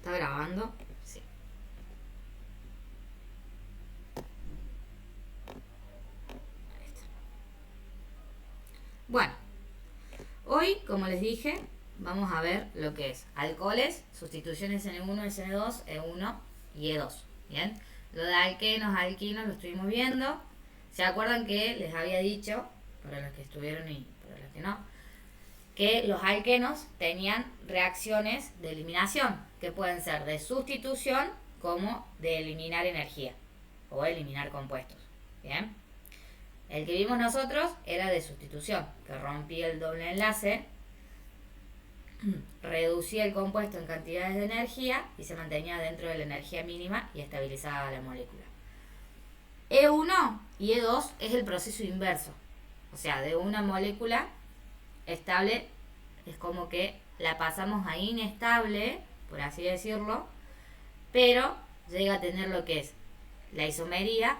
¿Está grabando? Sí. Ahí está. Bueno, hoy, como les dije, vamos a ver lo que es alcoholes, sustituciones N1, SN2, E1 y E2. ¿Bien? Lo de alquenos, alquinos lo estuvimos viendo. ¿Se acuerdan que les había dicho, para los que estuvieron y para los que no, que los alquenos tenían reacciones de eliminación, que pueden ser de sustitución como de eliminar energía o eliminar compuestos? Bien. El que vimos nosotros era de sustitución, que rompía el doble enlace, reducía el compuesto en cantidades de energía y se mantenía dentro de la energía mínima y estabilizaba la molécula. E1 y E2 es el proceso inverso. O sea, de una molécula estable es como que la pasamos a inestable, por así decirlo, pero llega a tener lo que es la isomería,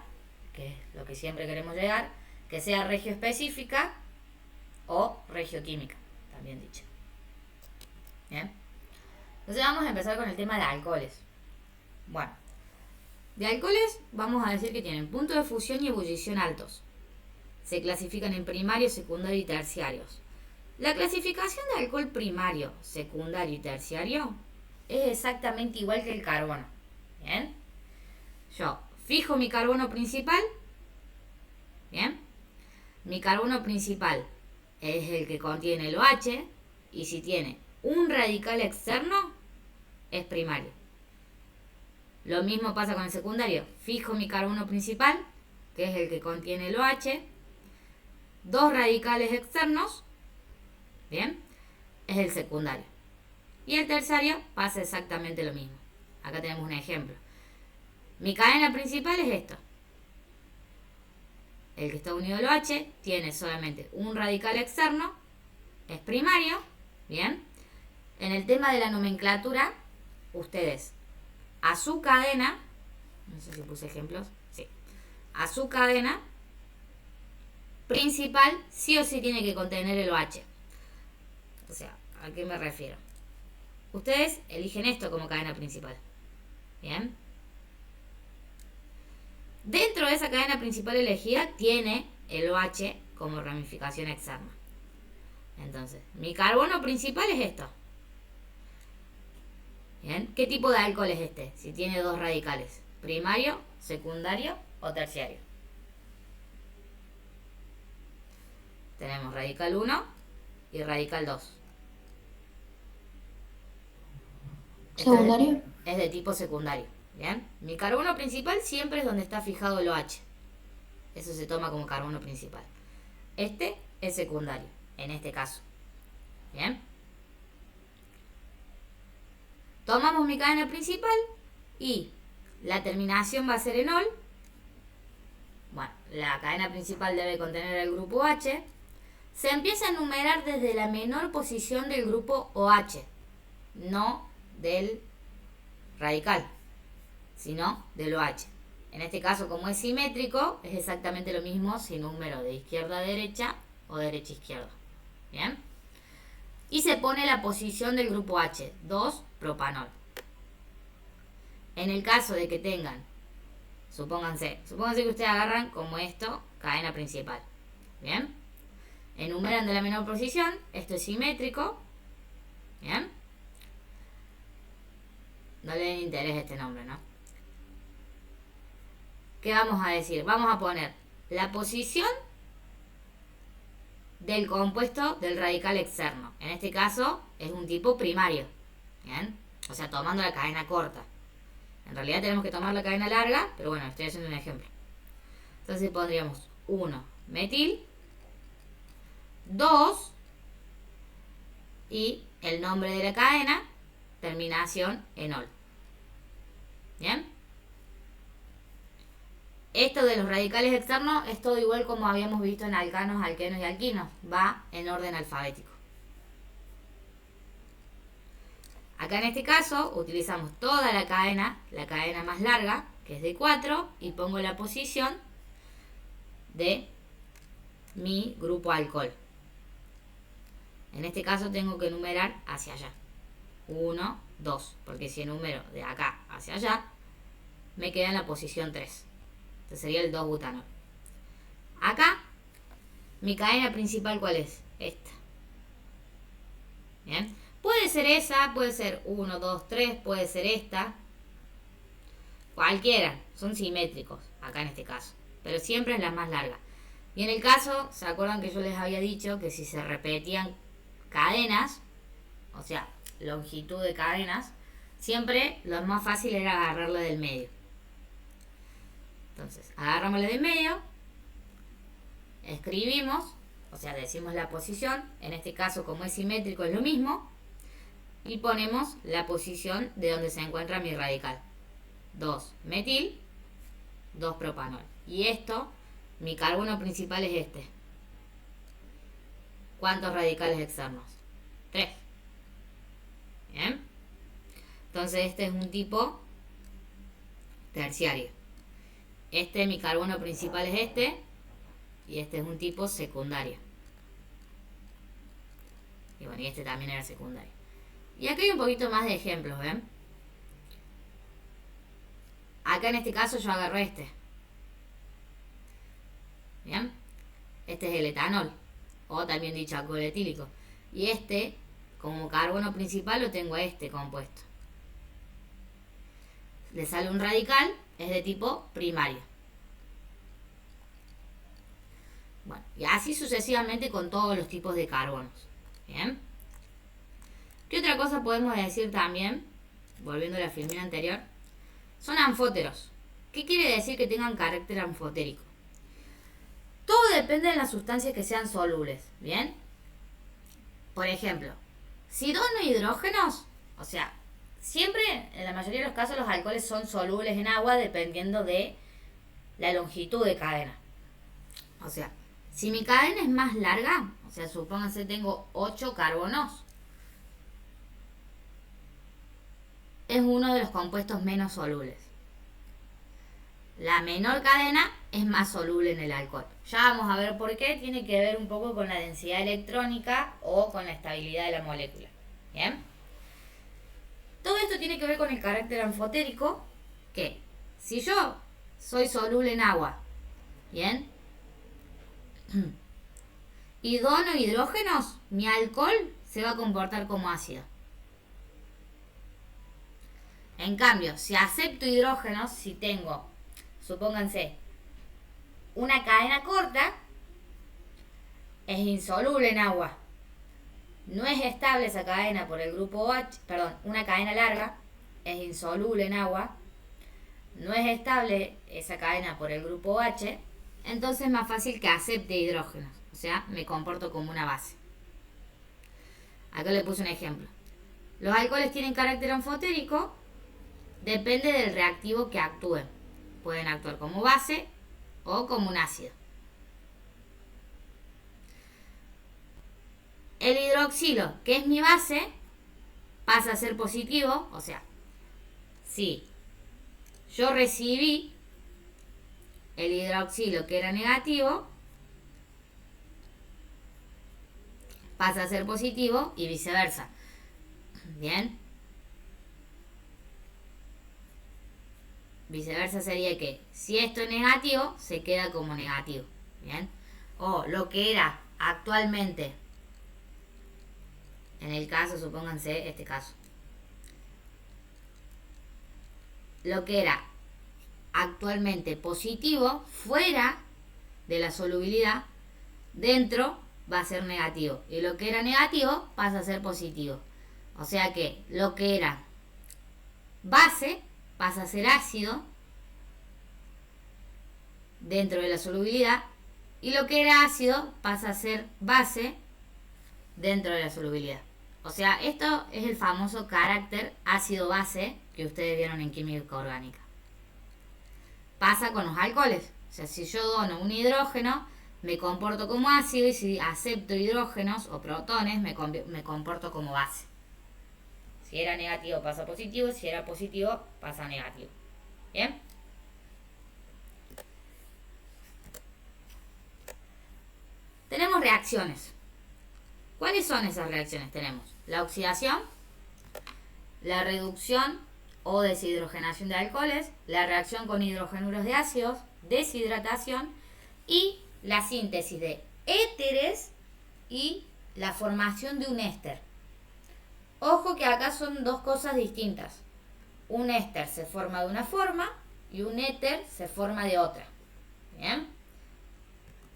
que es lo que siempre queremos llegar, que sea regioespecífica o regioquímica, también dicho. Bien. Entonces vamos a empezar con el tema de alcoholes. Bueno, de alcoholes vamos a decir que tienen puntos de fusión y ebullición altos. Se clasifican en primarios, secundarios y terciarios. La clasificación de alcohol primario, secundario y terciario es exactamente igual que el carbono. Bien. Yo fijo mi carbono principal. Bien. Mi carbono principal es el que contiene el OH y si tiene un radical externo es primario. Lo mismo pasa con el secundario. Fijo mi carbono principal, que es el que contiene el OH, dos radicales externos, bien, es el secundario. Y el terciario pasa exactamente lo mismo. Acá tenemos un ejemplo. Mi cadena principal es esto. El que está unido al OH tiene solamente un radical externo, es primario, bien. En el tema de la nomenclatura, ustedes a su cadena, no sé si puse ejemplos, sí, a su cadena principal sí o sí tiene que contener el OH. O sea, ¿a qué me refiero? Ustedes eligen esto como cadena principal, bien. Dentro de esa cadena principal elegida tiene el OH como ramificación externa. Entonces, mi carbono principal es esto. Bien, ¿qué tipo de alcohol es este? Si tiene dos radicales, primario, secundario o terciario. Tenemos radical 1 y radical 2. ¿Secundario? Es de tipo secundario. Bien, mi carbono principal siempre es donde está fijado el OH. Eso se toma como carbono principal. Este es secundario, en este caso. Bien. Tomamos mi cadena principal y la terminación va a ser en ol. Bueno, la cadena principal debe contener el grupo OH. Se empieza a numerar desde la menor posición del grupo OH, no del radical, sino del OH. En este caso, como es simétrico, es exactamente lo mismo si número de izquierda a derecha o derecha a izquierda. Bien. Y se pone la posición del grupo H, 2-propanol. En el caso de que tengan, supónganse que ustedes agarran como esto, cadena principal. Bien. Enumeran de la menor posición, esto es simétrico. Bien. No le den interés a este nombre, ¿no? ¿Qué vamos a decir? Vamos a poner la posición del compuesto del radical externo. En este caso es un tipo primario. ¿Bien? O sea, tomando la cadena corta. En realidad tenemos que tomar la cadena larga, pero bueno, estoy haciendo un ejemplo. Entonces pondríamos 1 metil, 2 y el nombre de la cadena, terminación en ol. ¿Bien? Esto de los radicales externos es todo igual como habíamos visto en alcanos, alquenos y alquinos. Va en orden alfabético. Acá en este caso utilizamos toda la cadena más larga, que es de 4, y pongo la posición de mi grupo alcohol. En este caso tengo que numerar hacia allá. 1, 2, porque si enumero de acá hacia allá, me queda en la posición 3. Este sería el 2-butanol. Acá, mi cadena principal, ¿cuál es? Esta. Bien. Puede ser esa, puede ser 1, 2, 3, puede ser esta. Cualquiera, son simétricos, acá en este caso. Pero siempre es la más larga. Y en el caso, ¿se acuerdan que yo les había dicho que si se repetían cadenas, o sea, longitud de cadenas, siempre lo más fácil era agarrarla del medio? Entonces, agarramos la del medio, escribimos, o sea, decimos la posición, en este caso como es simétrico es lo mismo, y ponemos la posición de donde se encuentra mi radical. 2-metil, 2-propanol. Y esto, mi carbono principal es este. ¿Cuántos radicales externos? 3. Bien. Entonces este es un tipo terciario. Mi carbono principal es este. Y este es un tipo secundario. Y bueno, y este también era secundario. Y acá hay un poquito más de ejemplos, ¿ven? Acá en este caso yo agarro este. ¿Bien? Este es el etanol. O también dicho alcohol etílico. Y este, como carbono principal, lo tengo a este compuesto. Le sale un radical, es de tipo primario. Bueno, y así sucesivamente con todos los tipos de carbonos. Bien. ¿Qué otra cosa podemos decir también? Volviendo a la filmina anterior. Son anfóteros. ¿Qué quiere decir que tengan carácter anfotérico? Todo depende de las sustancias que sean solubles. ¿Bien? Por ejemplo, si dono hidrógenos, o sea, siempre, en la mayoría de los casos, los alcoholes son solubles en agua dependiendo de la longitud de cadena. O sea, si mi cadena es más larga, o sea, supónganse tengo 8 carbonos, es uno de los compuestos menos solubles. La menor cadena es más soluble en el alcohol. Ya vamos a ver por qué. Tiene que ver un poco con la densidad electrónica o con la estabilidad de la molécula. ¿Bien? Todo esto tiene que ver con el carácter anfotérico, que si yo soy soluble en agua, ¿bien? Y dono hidrógenos, mi alcohol se va a comportar como ácido. En cambio, si acepto hidrógenos, si tengo, supónganse, una cadena corta, es insoluble en agua. No es estable esa cadena por el grupo OH, perdón, una cadena larga, es insoluble en agua. No es estable esa cadena por el grupo OH, entonces es más fácil que acepte hidrógenos. O sea, me comporto como una base. Acá le puse un ejemplo. Los alcoholes tienen carácter anfotérico, depende del reactivo que actúen. Pueden actuar como base o como un ácido. El hidroxilo, que es mi base, pasa a ser positivo. O sea, si yo recibí el hidroxilo que era negativo, pasa a ser positivo y viceversa. Bien. Viceversa sería que si esto es negativo, se queda como negativo. Bien. O lo que era actualmente, en el caso, supónganse este caso, lo que era actualmente positivo fuera de la solubilidad, dentro va a ser negativo. Y lo que era negativo pasa a ser positivo. O sea que lo que era base pasa a ser ácido dentro de la solubilidad. Y lo que era ácido pasa a ser base dentro de la solubilidad. O sea, esto es el famoso carácter ácido-base que ustedes vieron en química orgánica. Pasa con los alcoholes. O sea, si yo dono un hidrógeno, me comporto como ácido, y si acepto hidrógenos o protones, me comporto como base. Si era negativo pasa a positivo, si era positivo pasa a negativo. ¿Bien? Tenemos reacciones. ¿Cuáles son esas reacciones? Tenemos la oxidación, la reducción o deshidrogenación de alcoholes, la reacción con hidrogenuros de ácidos, deshidratación y la síntesis de éteres y la formación de un éster. Ojo que acá son dos cosas distintas. Un éster se forma de una forma y un éter se forma de otra. ¿Bien?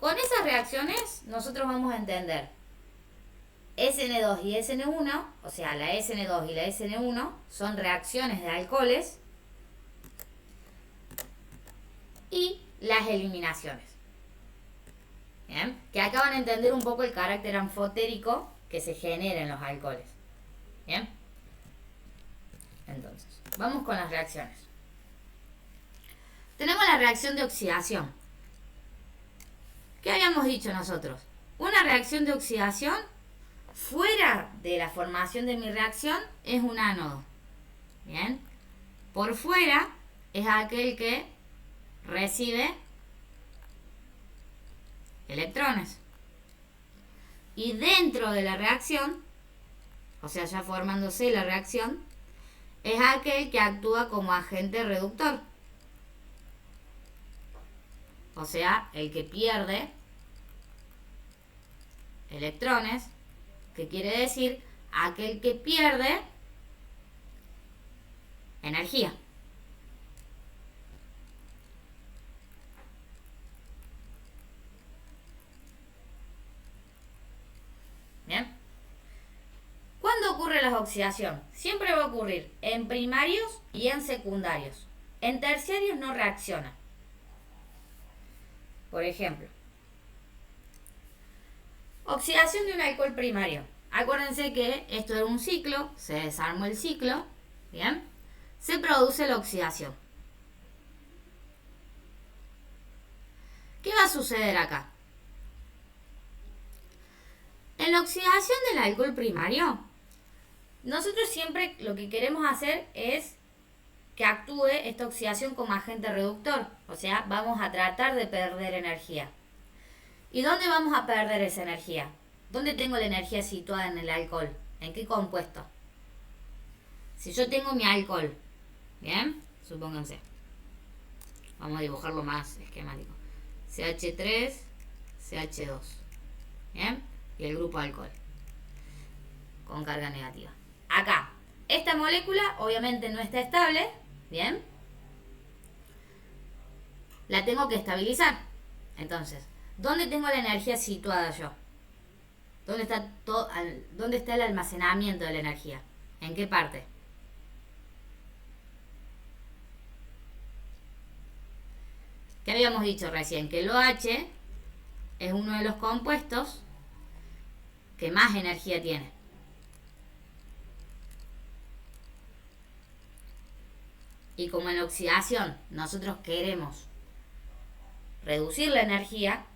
Con esas reacciones nosotros vamos a entender SN2 y SN1, o sea, la SN2 y la SN1 son reacciones de alcoholes y las eliminaciones. ¿Bien? Que acá van a entender un poco el carácter anfotérico que se genera en los alcoholes. ¿Bien? Entonces, vamos con las reacciones. Tenemos la reacción de oxidación. ¿Qué habíamos dicho nosotros? Una reacción de oxidación fuera de la formación de mi reacción es un ánodo. Bien. Por fuera es aquel que recibe electrones. Y dentro de la reacción, o sea, ya formándose la reacción, es aquel que actúa como agente reductor. O sea, el que pierde electrones, que quiere decir aquel que pierde energía. Bien. ¿Cuándo ocurre la oxidación? Siempre va a ocurrir en primarios y en secundarios. En terciarios no reacciona. Por ejemplo, oxidación de un alcohol primario. Acuérdense que esto era un ciclo, se desarmó el ciclo, ¿bien? Se produce la oxidación. ¿Qué va a suceder acá? En la oxidación del alcohol primario, nosotros siempre lo que queremos hacer es que actúe esta oxidación como agente reductor. O sea, vamos a tratar de perder energía. ¿Y dónde vamos a perder esa energía? ¿Dónde tengo la energía situada en el alcohol? ¿En qué compuesto? Si yo tengo mi alcohol, ¿bien? Supónganse. Vamos a dibujarlo más esquemático. CH3, CH2. ¿Bien? Y el grupo alcohol. Con carga negativa. Acá, esta molécula obviamente no está estable. ¿Bien? La tengo que estabilizar. Entonces, ¿dónde tengo la energía situada yo? ¿Dónde está el almacenamiento de la energía? ¿En qué parte? ¿Qué habíamos dicho recién? Que el OH es uno de los compuestos que más energía tiene. Y como en la oxidación nosotros queremos reducir la energía,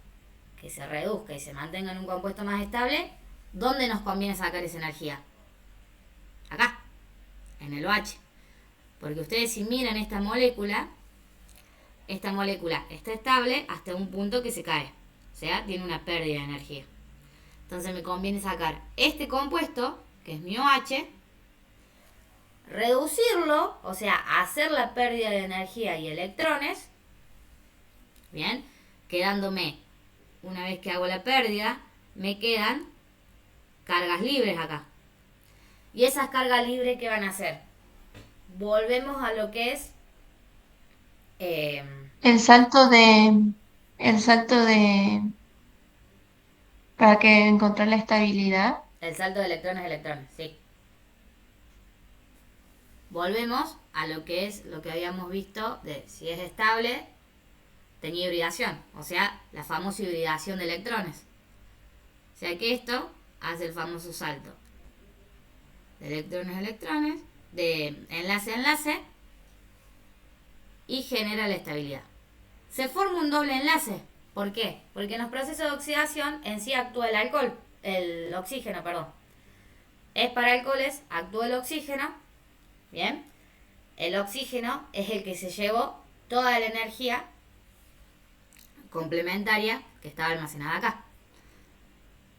que se reduzca y se mantenga en un compuesto más estable, ¿dónde nos conviene sacar esa energía? Acá, en el OH. Porque ustedes si miran esta molécula está estable hasta un punto que se cae. O sea, tiene una pérdida de energía. Entonces me conviene sacar este compuesto, que es mi OH, reducirlo, o sea, hacer la pérdida de energía y electrones, bien, quedándome, una vez que hago la pérdida, me quedan cargas libres acá. Y esas cargas libres, ¿qué van a hacer? Volvemos a lo que es El salto de, para que encontrar la estabilidad. el salto de electrones, sí. Volvemos a lo que es lo que habíamos visto de si es estable, tenía hibridación, o sea, la famosa hibridación de electrones. O sea que esto hace el famoso salto de electrones, de enlace, y genera la estabilidad. Se forma un doble enlace. ¿Por qué? Porque en los procesos de oxidación en sí actúa el oxígeno, perdón. Es para alcoholes, actúa el oxígeno. Bien. El oxígeno es el que se llevó toda la energía complementaria que estaba almacenada acá.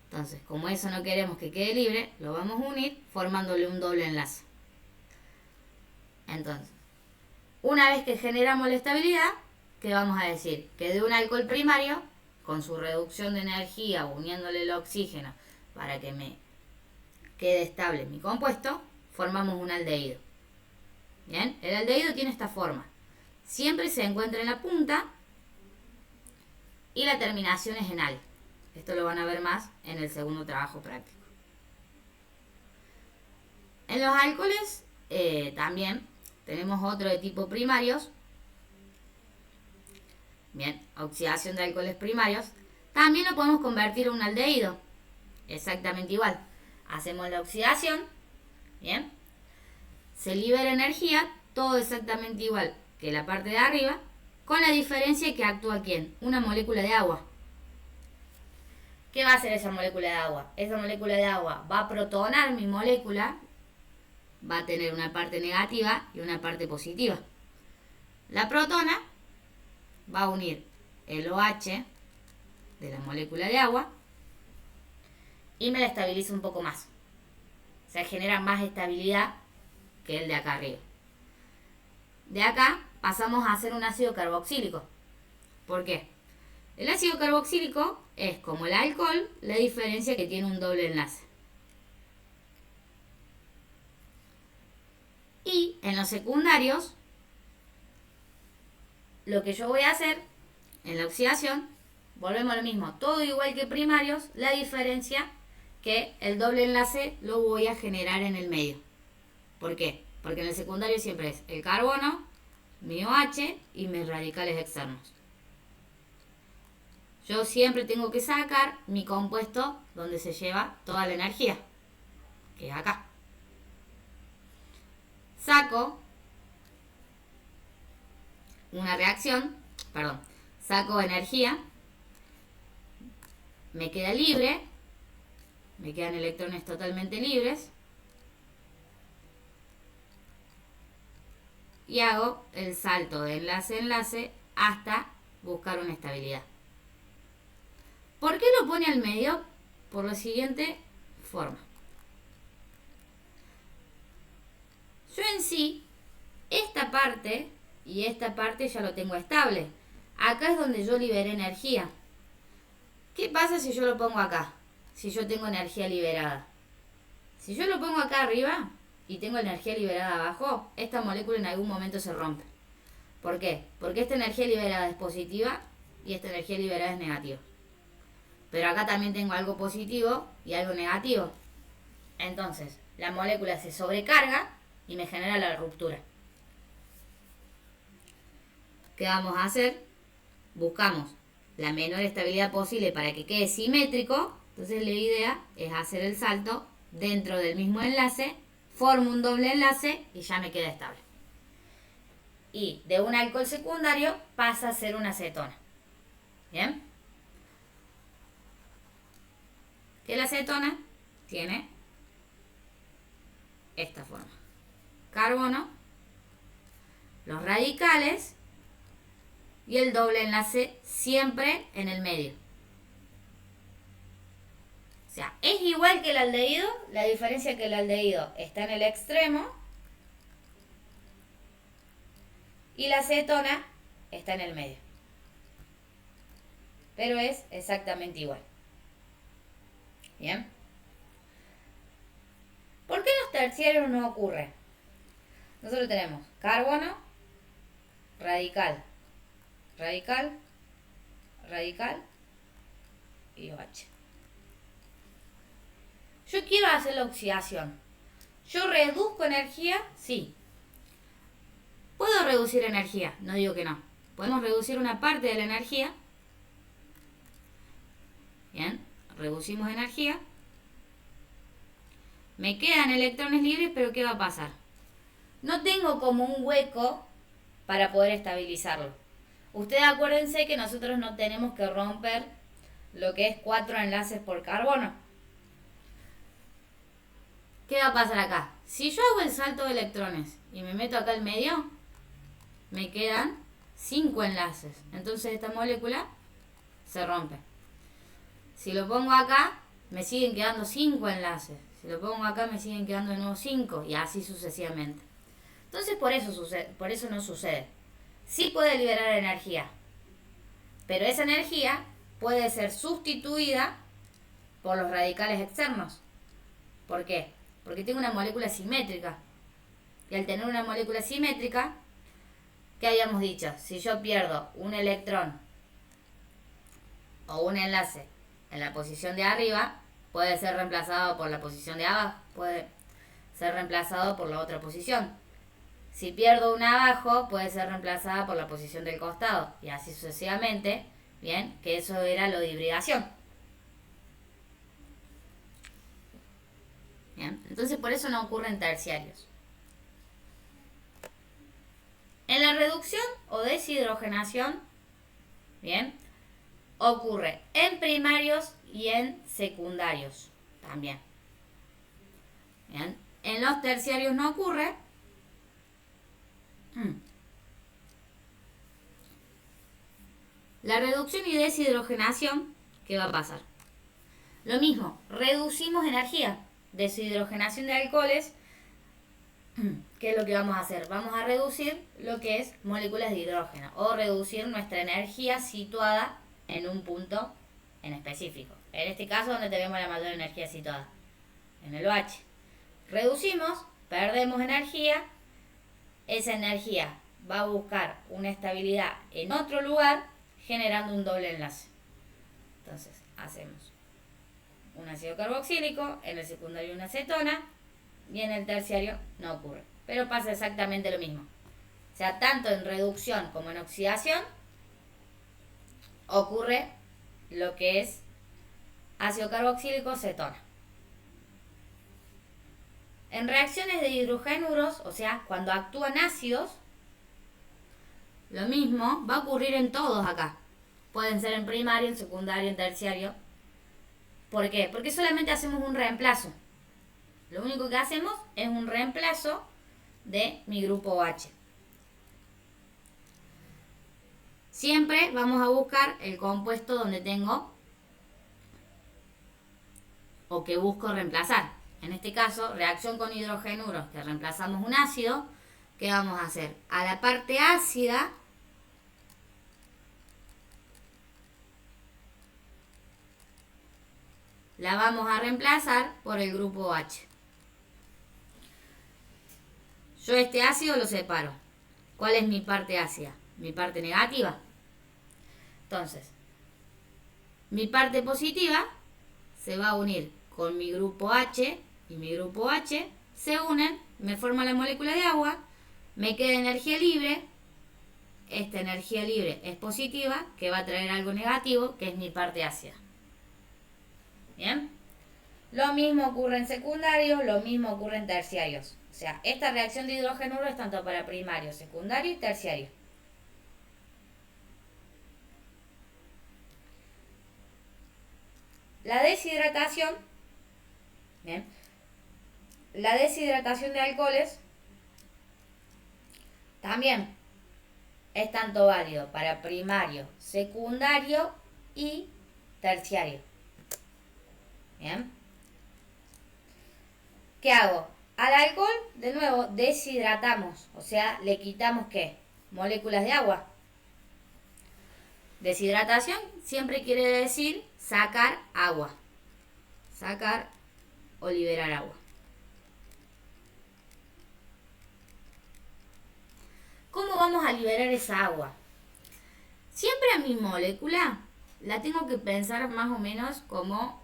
Entonces, como eso no queremos que quede libre, lo vamos a unir formándole un doble enlace. Entonces, una vez que generamos la estabilidad, ¿qué vamos a decir? Que de un alcohol primario, con su reducción de energía, uniéndole el oxígeno para que me quede estable mi compuesto, formamos un aldehído. Bien, el aldehído tiene esta forma. Siempre se encuentra en la punta y la terminación es en al. Esto lo van a ver más en el segundo trabajo práctico. En los alcoholes también tenemos otro de tipo primarios. Bien, oxidación de alcoholes primarios. También lo podemos convertir en un aldehído. Exactamente igual. Hacemos la oxidación. Bien. Se libera energía. Todo exactamente igual que la parte de arriba. Con la diferencia que actúa ¿quién? Una molécula de agua. ¿Qué va a hacer esa molécula de agua? Esa molécula de agua va a protonar mi molécula. Va a tener una parte negativa y una parte positiva. La protona va a unir el OH de la molécula de agua y me la estabiliza un poco más. O sea, genera más estabilidad que el de acá arriba. De acá pasamos a hacer un ácido carboxílico. ¿Por qué? El ácido carboxílico es como el alcohol, la diferencia que tiene un doble enlace. Y en los secundarios, lo que yo voy a hacer en la oxidación, volvemos a lo mismo, todo igual que primarios, la diferencia que el doble enlace lo voy a generar en el medio. ¿Por qué? Porque en el secundario siempre es el carbono, mi OH y mis radicales externos. Yo siempre tengo que sacar mi compuesto donde se lleva toda la energía, que es acá. Saco una reacción, saco energía, me queda libre, me quedan electrones totalmente libres y hago el salto de enlace a enlace hasta buscar una estabilidad. ¿Por qué lo pone al medio? Por la siguiente forma. Yo en sí, esta parte y esta parte ya lo tengo estable. Acá es donde yo liberé energía. ¿Qué pasa si yo lo pongo acá? Si yo tengo energía liberada. Si yo lo pongo acá arriba y tengo energía liberada abajo, esta molécula en algún momento se rompe. ¿Por qué? Porque esta energía liberada es positiva y esta energía liberada es negativa. Pero acá también tengo algo positivo y algo negativo. Entonces, la molécula se sobrecarga y me genera la ruptura. ¿Qué vamos a hacer? Buscamos la menor estabilidad posible para que quede simétrico. Entonces la idea es hacer el salto dentro del mismo enlace, formo un doble enlace y ya me queda estable. Y de un alcohol secundario pasa a ser una acetona. ¿Bien? Que la acetona tiene esta forma. Carbono, los radicales y el doble enlace siempre en el medio. O sea, es igual que el aldehído, la diferencia es que el aldehído está en el extremo y la acetona está en el medio. Pero es exactamente igual. ¿Bien? ¿Por qué en los terciarios no ocurre? Nosotros tenemos carbono, radical, radical, radical y OH. Yo quiero hacer la oxidación. ¿Yo reduzco energía? Sí. ¿Puedo reducir energía? No digo que no. Podemos reducir una parte de la energía. Bien, reducimos energía. Me quedan electrones libres, pero ¿qué va a pasar? No tengo como un hueco para poder estabilizarlo. Ustedes acuérdense que nosotros no tenemos que romper lo que es 4 enlaces por carbono. ¿Qué va a pasar acá? Si yo hago el salto de electrones y me meto acá al medio, me quedan 5 enlaces. Entonces esta molécula se rompe. Si lo pongo acá, me siguen quedando 5 enlaces. Si lo pongo acá, me siguen quedando de nuevo 5 y así sucesivamente. Entonces por eso no sucede. Sí puede liberar energía, pero esa energía puede ser sustituida por los radicales externos. ¿Por qué? Porque tengo una molécula simétrica. Y al tener una molécula simétrica, ¿qué habíamos dicho? Si yo pierdo un electrón o un enlace en la posición de arriba, puede ser reemplazado por la posición de abajo, puede ser reemplazado por la otra posición. Si pierdo una abajo, puede ser reemplazada por la posición del costado, y así sucesivamente. Bien, que eso era lo de hibridación. Bien, entonces por eso no ocurre en terciarios. En la reducción o deshidrogenación, bien, ocurre en primarios y en secundarios también. Bien, en los terciarios no ocurre. La reducción y deshidrogenación, ¿qué va a pasar? Lo mismo, reducimos energía. Deshidrogenación de alcoholes, ¿qué es lo que vamos a hacer? Vamos a reducir lo que es moléculas de hidrógeno o reducir nuestra energía situada en un punto en específico. En este caso, donde tenemos la mayor energía situada, en el OH. Reducimos, perdemos energía, esa energía va a buscar una estabilidad en otro lugar, generando un doble enlace. Entonces, hacemos un ácido carboxílico, en el secundario una acetona, y en el terciario no ocurre. Pero pasa exactamente lo mismo. O sea, tanto en reducción como en oxidación ocurre lo que es ácido carboxílico, cetona. En reacciones de hidrogenuros, o sea, cuando actúan ácidos, lo mismo va a ocurrir en todos acá. Pueden ser en primario, en secundario, en terciario. ¿Por qué? Porque solamente hacemos un reemplazo. Lo único que hacemos es un reemplazo de mi grupo OH. Siempre vamos a buscar el compuesto donde tengo o que busco reemplazar. En este caso, reacción con hidrogenuros, que reemplazamos un ácido. ¿Qué vamos a hacer? A la parte ácida la vamos a reemplazar por el grupo OH. Yo este ácido lo separo. ¿Cuál es mi parte ácida? Mi parte negativa. Entonces, mi parte positiva se va a unir con mi grupo H y mi grupo H se unen, me forma la molécula de agua, me queda energía libre. Esta energía libre es positiva, que va a traer algo negativo, que es mi parte ácida. ¿Bien? Lo mismo ocurre en secundarios, lo mismo ocurre en terciarios. O sea, esta reacción de hidrogenuro es tanto para primario, secundario y terciario. La deshidratación, ¿bien? La deshidratación de alcoholes también es tanto válido para primario, secundario y terciario. ¿Bien? ¿Qué hago? Al alcohol, de nuevo, deshidratamos. O sea, le quitamos, ¿qué? Moléculas de agua. Deshidratación siempre quiere decir sacar agua. Sacar o liberar agua. ¿Cómo vamos a liberar esa agua? Siempre a mi molécula la tengo que pensar más o menos como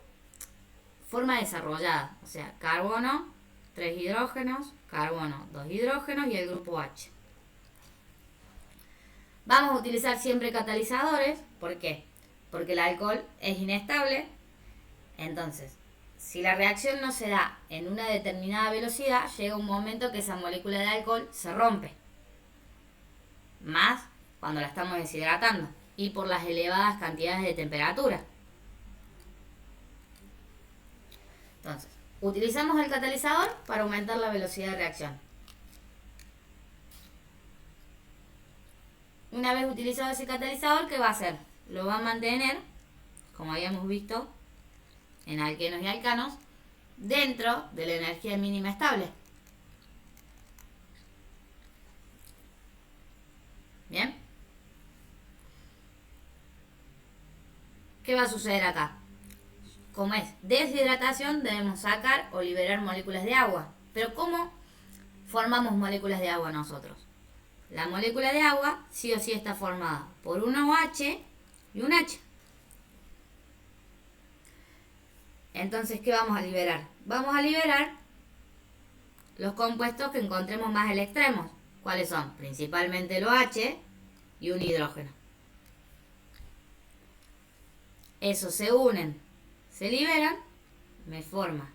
forma desarrollada. O sea, carbono, 3 hidrógenos, carbono, 2 hidrógenos y el grupo H. Vamos a utilizar siempre catalizadores. ¿Por qué? Porque el alcohol es inestable. Entonces, si la reacción no se da en una determinada velocidad, llega un momento que esa molécula de alcohol se rompe. Más cuando la estamos deshidratando y por las elevadas cantidades de temperatura. Entonces, utilizamos el catalizador para aumentar la velocidad de reacción. Una vez utilizado ese catalizador, ¿qué va a hacer? Lo va a mantener, como habíamos visto en alquenos y alcanos, dentro de la energía mínima estable. ¿qué va a suceder acá? Como es deshidratación, debemos sacar o liberar moléculas de agua. Pero ¿cómo formamos moléculas de agua nosotros? La molécula de agua sí o sí está formada por un OH y un H. Entonces, ¿qué vamos a liberar? Vamos a liberar los compuestos que encontremos más en el extremo. ¿Cuáles son? Principalmente el OH y un hidrógeno. Esos se unen, se liberan, me forma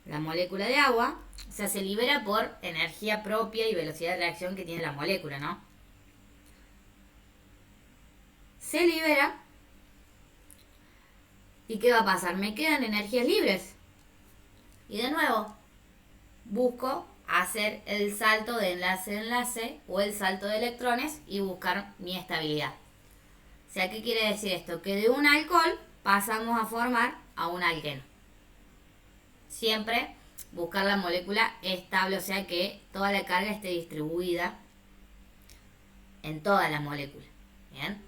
la molécula de agua. O sea, se libera por energía propia y velocidad de reacción que tiene la molécula, ¿no? Se libera. ¿Y qué va a pasar? Me quedan energías libres. Y de nuevo, busco hacer el salto de enlace-enlace o el salto de electrones y buscar mi estabilidad. O sea, ¿qué quiere decir esto? Que de un alcohol pasamos a formar a un alqueno. Siempre buscar la molécula estable, o sea que toda la carga esté distribuida en toda la molécula. ¿Bien?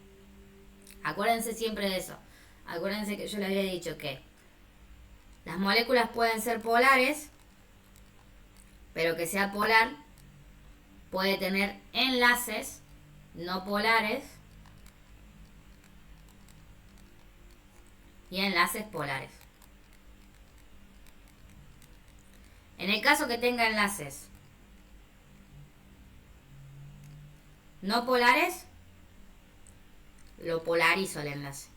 Acuérdense siempre de eso. Acuérdense que yo les había dicho que las moléculas pueden ser polares, pero que sea polar puede tener enlaces no polares y enlaces polares. En el caso que tenga enlaces no polares, lo polarizo el enlace.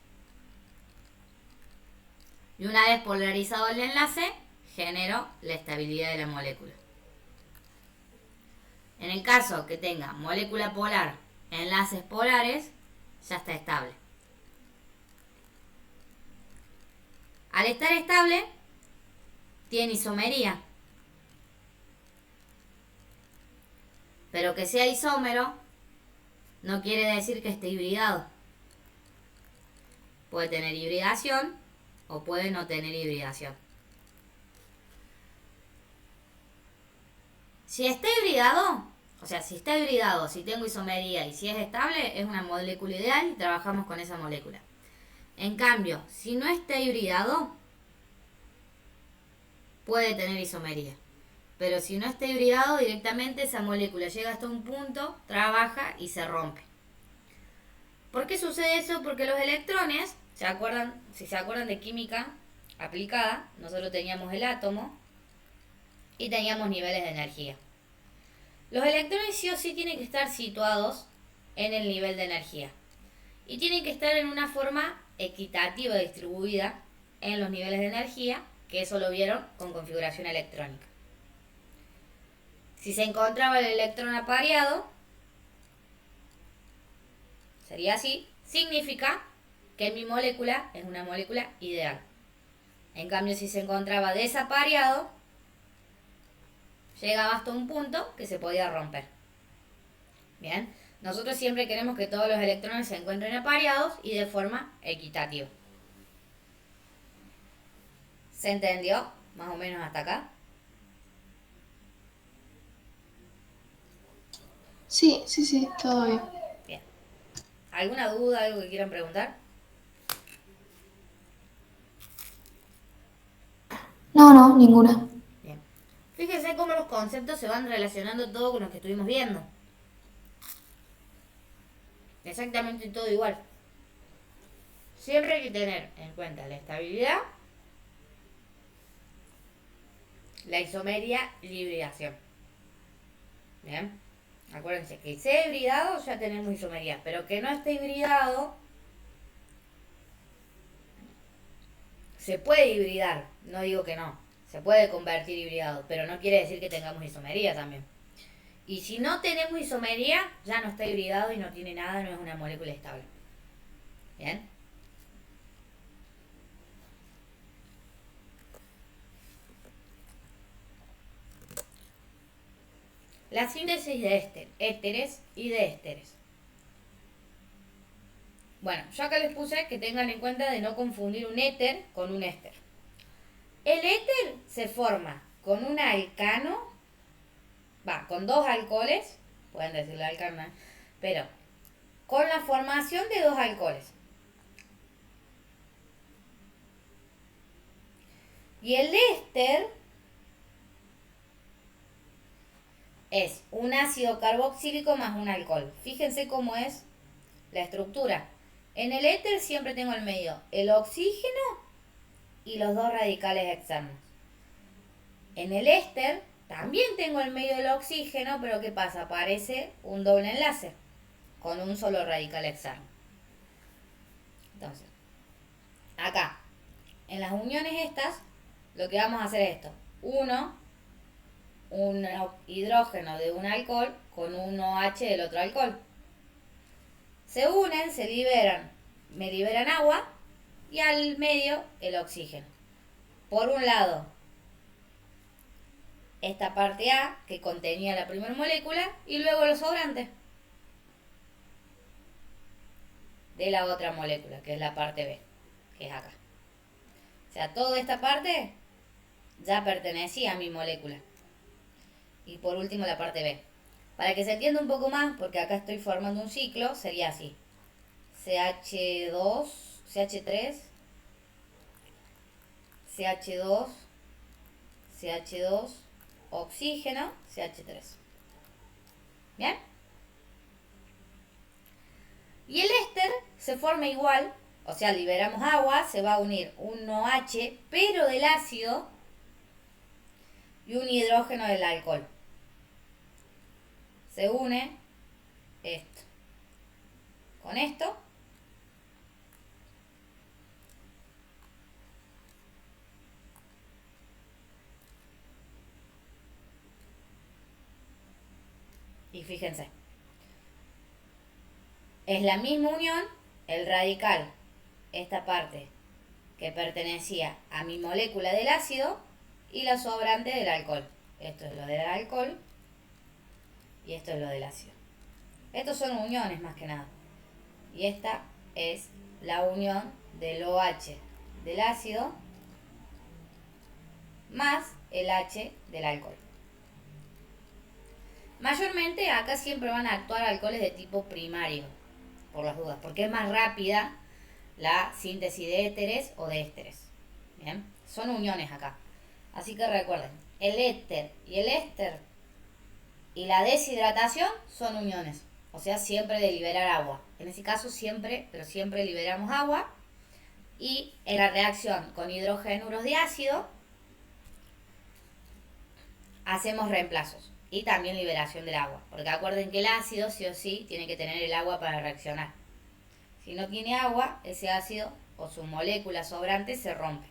Y una vez polarizado el enlace, genero la estabilidad de la molécula. En el caso que tenga molécula polar, enlaces polares, ya está estable. Al estar estable, tiene isomería. Pero que sea isómero no quiere decir que esté hibridado. Puede tener hibridación o puede no tener hibridación. Si está hibridado, o sea, si está hibridado, si tengo isomería y si es estable, es una molécula ideal y trabajamos con esa molécula. En cambio, si no está hibridado, puede tener isomería. Pero si no está hibridado, directamente esa molécula llega hasta un punto, trabaja y se rompe. ¿Por qué sucede eso? Porque los electrones, si se acuerdan de química aplicada, nosotros teníamos el átomo y teníamos niveles de energía. Los electrones sí o sí tienen que estar situados en el nivel de energía. Y tienen que estar en una forma equitativa distribuida en los niveles de energía, que eso lo vieron con configuración electrónica. Si se encontraba el electrón apareado, sería así, significa que mi molécula es una molécula ideal. En cambio, si se encontraba desapareado, llegaba hasta un punto que se podía romper. Bien, nosotros siempre queremos que todos los electrones se encuentren apareados y de forma equitativa. ¿Se entendió? Más o menos hasta acá. Sí, todo bien. Bien. ¿Alguna duda, algo que quieran preguntar? No, ninguna. Bien. Fíjense cómo los conceptos se van relacionando todo con lo que estuvimos viendo. Exactamente todo igual. Siempre hay que tener en cuenta la estabilidad, la isomería y la hibridación. Bien. Acuérdense que sea hibridado ya tenemos isomería, pero que no esté hibridado se puede hibridar, no digo que no, se puede convertir hibridado, pero no quiere decir que tengamos isomería también. Y si no tenemos isomería, ya no está hibridado y no tiene nada, no es una molécula estable. ¿Bien? La síntesis de éteres y de ésteres. Bueno, yo acá les puse que tengan en cuenta de no confundir un éter con un éster. El éter se forma con un alcano, con dos alcoholes, pueden decirle alcano, pero con la formación de dos alcoholes. Y el éster es un ácido carboxílico más un alcohol. Fíjense cómo es la estructura. En el éter siempre tengo el medio el oxígeno y los dos radicales externos. En el éster también tengo el medio del oxígeno, pero ¿qué pasa? Aparece un doble enlace con un solo radical externo. Entonces, acá, en las uniones estas, lo que vamos a hacer es esto. Un hidrógeno de un alcohol con un OH del otro alcohol. Se unen, se liberan, me liberan agua y al medio el oxígeno. Por un lado, esta parte A que contenía la primera molécula y luego los sobrantes de la otra molécula, que es la parte B, que es acá. O sea, toda esta parte ya pertenecía a mi molécula. Y por último la parte B. Para que se entienda un poco más, porque acá estoy formando un ciclo, sería así. CH2, CH3, CH2, CH2, oxígeno, CH3. ¿Bien? Y el éster se forma igual, o sea, liberamos agua, se va a unir un OH, pero del ácido, y un hidrógeno del alcohol. Se une esto con esto. Y fíjense, es la misma unión, el radical, esta parte que pertenecía a mi molécula del ácido y la sobrante del alcohol. Esto es lo del alcohol y esto es lo del ácido. Estos son uniones más que nada. Y esta es la unión del OH del ácido más el H del alcohol. Mayormente acá siempre van a actuar alcoholes de tipo primario, por las dudas, porque es más rápida la síntesis de éteres o de ésteres. Bien, son uniones acá. Así que recuerden, el éter y el éster y la deshidratación son uniones. O sea, siempre de liberar agua. En ese caso siempre, pero siempre liberamos agua. Y en la reacción con hidrogenuros de ácido hacemos reemplazos. Y también liberación del agua. Porque acuerden que el ácido sí o sí tiene que tener el agua para reaccionar. Si no tiene agua, ese ácido o su molécula sobrante se rompe.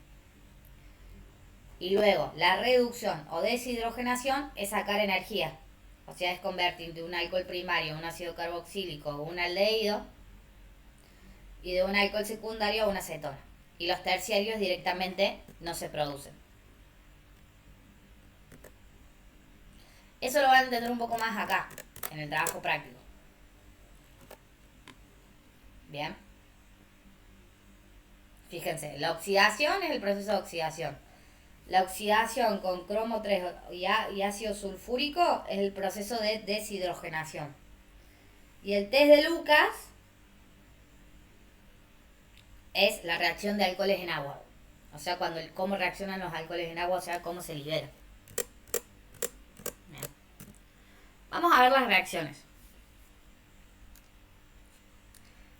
Y luego, la reducción o deshidrogenación es sacar energía. O sea, es convertir de un alcohol primario a un ácido carboxílico o un aldehído. Y de un alcohol secundario a una acetona. Y los terciarios directamente no se producen. Eso lo van a entender un poco más acá, en el trabajo práctico. Bien. Fíjense, la oxidación es el proceso de oxidación. La oxidación con cromo 3 y ácido sulfúrico es el proceso de deshidrogenación. Y el test de Lucas es la reacción de alcoholes en agua. O sea, cómo reaccionan los alcoholes en agua, o sea, cómo se liberan. Bien. Vamos a ver las reacciones.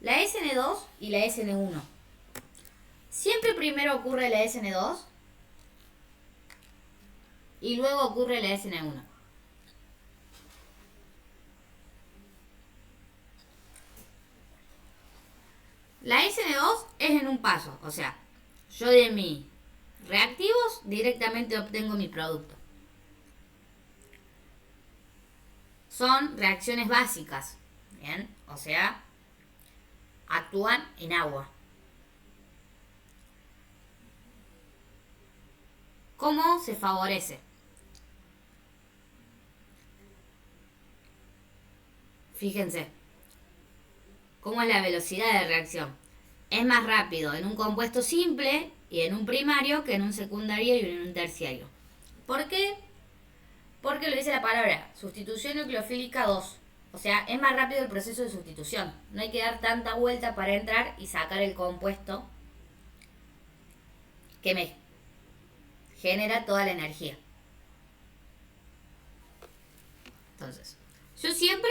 La SN2 y la SN1. Siempre primero ocurre la SN2 y luego ocurre la SN1. La SN2 es en un paso, o sea, yo de mis reactivos directamente obtengo mi producto. Son reacciones básicas, ¿bien? O sea, actúan en agua. ¿Cómo se favorece? Fíjense, ¿cómo es la velocidad de reacción? Es más rápido en un compuesto simple y en un primario que en un secundario y en un terciario. ¿Por qué? Porque lo dice la palabra, sustitución nucleofílica 2. O sea, es más rápido el proceso de sustitución. No hay que dar tanta vuelta para entrar y sacar el compuesto que me genera toda la energía. Entonces, yo siempre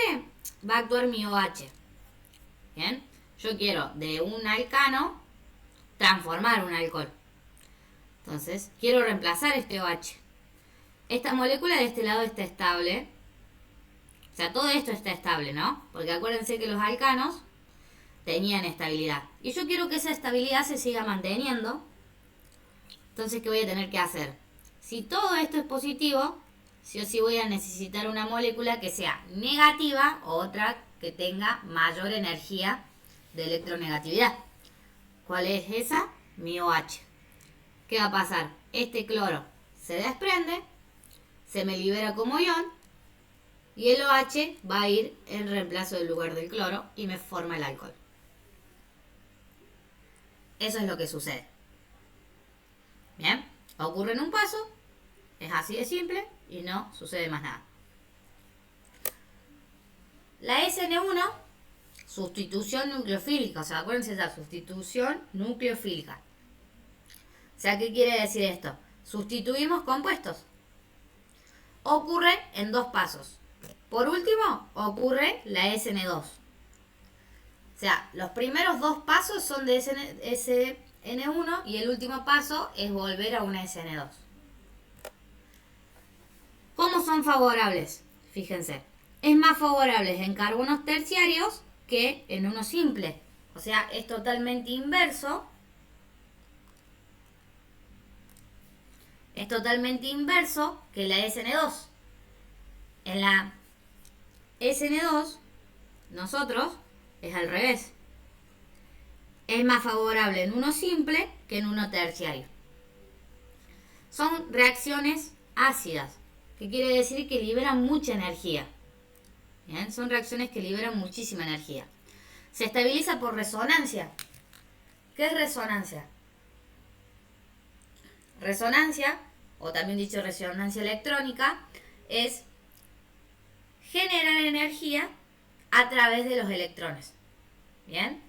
va a actuar mi OH. ¿Bien? Yo quiero de un alcano transformar un alcohol. Entonces, quiero reemplazar este OH. Esta molécula de este lado está estable. O sea, todo esto está estable, ¿no? Porque acuérdense que los alcanos tenían estabilidad. Y yo quiero que esa estabilidad se siga manteniendo. Entonces, ¿qué voy a tener que hacer? Si todo esto es positivo, sí o sí voy a necesitar una molécula que sea negativa o otra que tenga mayor energía de electronegatividad. ¿Cuál es esa? Mi OH. ¿Qué va a pasar? Este cloro se desprende, se me libera como ion y el OH va a ir en reemplazo del lugar del cloro y me forma el alcohol. Eso es lo que sucede. Bien, ocurre en un paso, es así de simple y no sucede más nada. La SN1, sustitución nucleofílica, o sea, acuérdense de la sustitución nucleofílica. O sea, ¿qué quiere decir esto? Sustituimos compuestos. Ocurre en dos pasos. Por último, ocurre la SN2. O sea, los primeros dos pasos son de SN1 y el último paso es volver a una SN2. ¿Cómo son favorables? Fíjense. Es más favorable en carbonos terciarios que en uno simple. O sea, es totalmente inverso. Es totalmente inverso que la SN2. En la SN2, nosotros, es al revés. Es más favorable en uno simple que en uno terciario. Son reacciones ácidas, que quiere decir que liberan mucha energía. ¿Bien? Son reacciones que liberan muchísima energía. Se estabiliza por resonancia. ¿Qué es resonancia? Resonancia, o también dicho resonancia electrónica, es generar energía a través de los electrones. ¿Bien?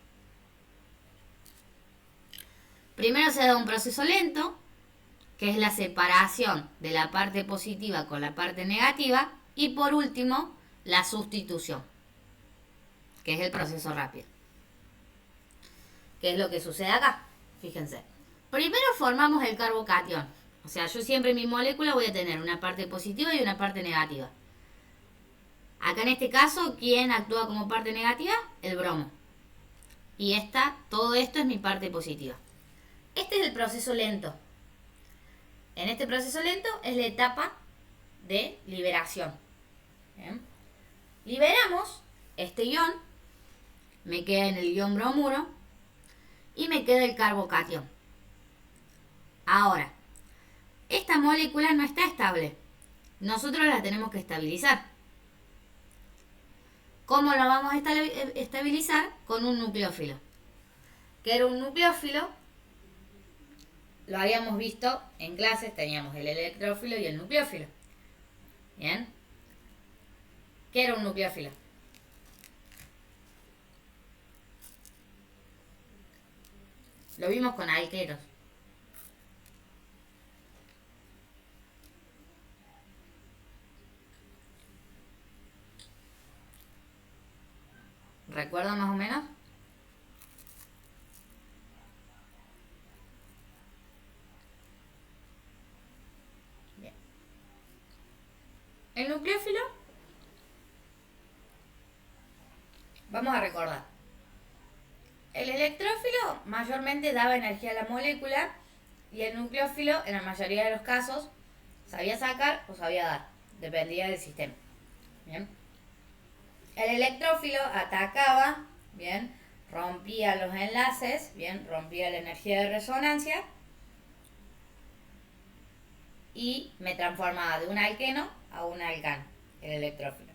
Primero se da un proceso lento, que es la separación de la parte positiva con la parte negativa, y por último, la sustitución, que es el proceso rápido. ¿Qué es lo que sucede acá? Fíjense. Primero formamos el carbocatión. O sea, yo siempre en mi molécula voy a tener una parte positiva y una parte negativa. Acá en este caso, ¿quién actúa como parte negativa? El bromo. Y todo esto es mi parte positiva. Este es el proceso lento. En este proceso lento es la etapa de liberación. ¿Bien? Liberamos este ion, me queda en el ion bromuro y me queda el carbocatión. Ahora, esta molécula no está estable. Nosotros la tenemos que estabilizar. ¿Cómo la vamos a estabilizar? Con un nucleófilo. ¿Qué era un nucleófilo? Lo habíamos visto en clases, teníamos el electrófilo y el nucleófilo. ¿Bien? ¿Qué era un nucleófilo? Lo vimos con alqueros. ¿Recuerdan más o menos? Bien. El nucleófilo, vamos a recordar. El electrófilo mayormente daba energía a la molécula y el nucleófilo, en la mayoría de los casos, sabía sacar o sabía dar. Dependía del sistema. Bien. El electrófilo atacaba, bien, rompía los enlaces, bien, rompía la energía de resonancia y me transformaba de un alqueno a un alcano, el electrófilo.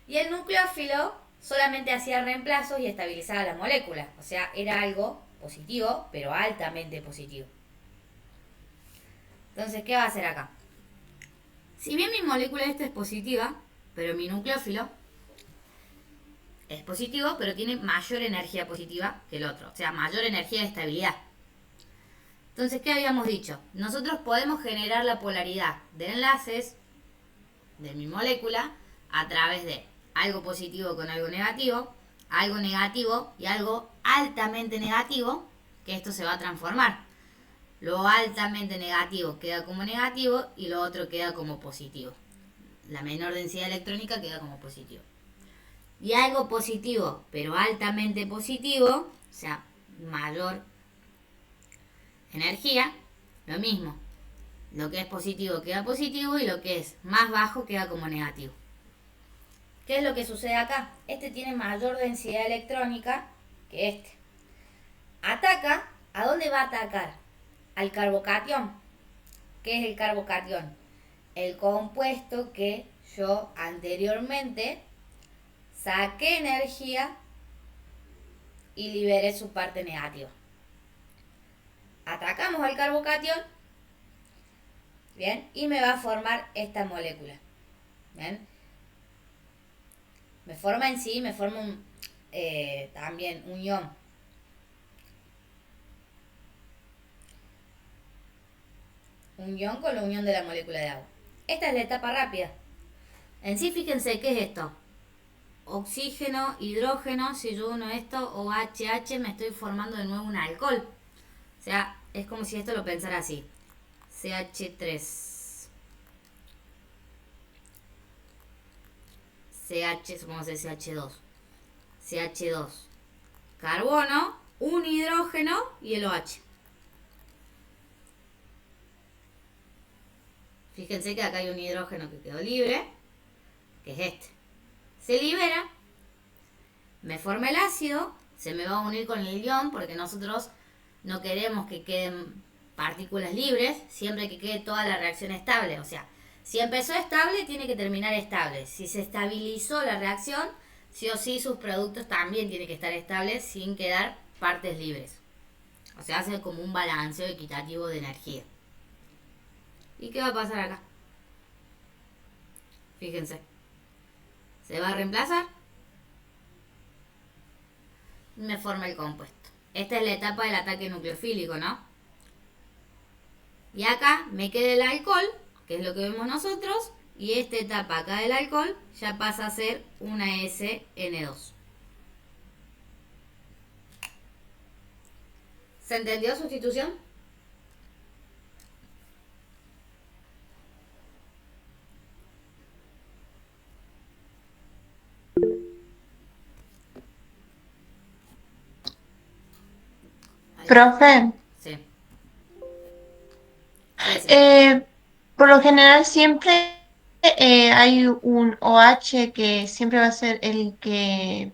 Y el nucleófilo solamente hacía reemplazos y estabilizaba la molécula, o sea, era algo positivo, pero altamente positivo. Entonces, ¿qué va a hacer acá? Si bien mi molécula esta es positiva, pero mi nucleófilo es positivo, pero tiene mayor energía positiva que el otro. O sea, mayor energía de estabilidad. Entonces, ¿qué habíamos dicho? Nosotros podemos generar la polaridad de enlaces de mi molécula a través de algo positivo con algo negativo y algo altamente negativo, que esto se va a transformar. Lo altamente negativo queda como negativo y lo otro queda como positivo. La menor densidad electrónica queda como positivo. Y algo positivo, pero altamente positivo, o sea, mayor energía, lo mismo. Lo que es positivo queda positivo y lo que es más bajo queda como negativo. ¿Qué es lo que sucede acá? Este tiene mayor densidad electrónica que este. Ataca, ¿a dónde va a atacar? Al carbocatión. ¿Qué es el carbocatión? El compuesto que yo anteriormente saqué energía y liberé su parte negativa. Atacamos al carbocatión, bien, y me va a formar esta molécula, bien. Me forma también un ion. Un ion con la unión de la molécula de agua. Esta es la etapa rápida. En sí, fíjense, ¿qué es esto? Oxígeno, hidrógeno, si yo uno esto, o HH, me estoy formando de nuevo un alcohol. O sea, es como si esto lo pensara así. CH3. CH, supongamos el CH2. CH2. Carbono, un hidrógeno y el OH. Fíjense que acá hay un hidrógeno que quedó libre, que es este. Se libera, me forma el ácido, se me va a unir con el ion porque nosotros no queremos que queden partículas libres, siempre que quede toda la reacción estable. O sea, si empezó estable, tiene que terminar estable. Si se estabilizó la reacción, sí o sí sus productos también tienen que estar estables sin quedar partes libres. O sea, hace como un balanceo equitativo de energía. ¿Y qué va a pasar acá? Fíjense. Se va a reemplazar. Me forma el compuesto. Esta es la etapa del ataque nucleofílico, ¿no? Y acá me queda el alcohol, que es lo que vemos nosotros, y esta etapa acá del alcohol ya pasa a ser una SN2. ¿Se entendió sustitución? Profe, Sí. Sí. por lo general siempre hay un OH que siempre va a ser el que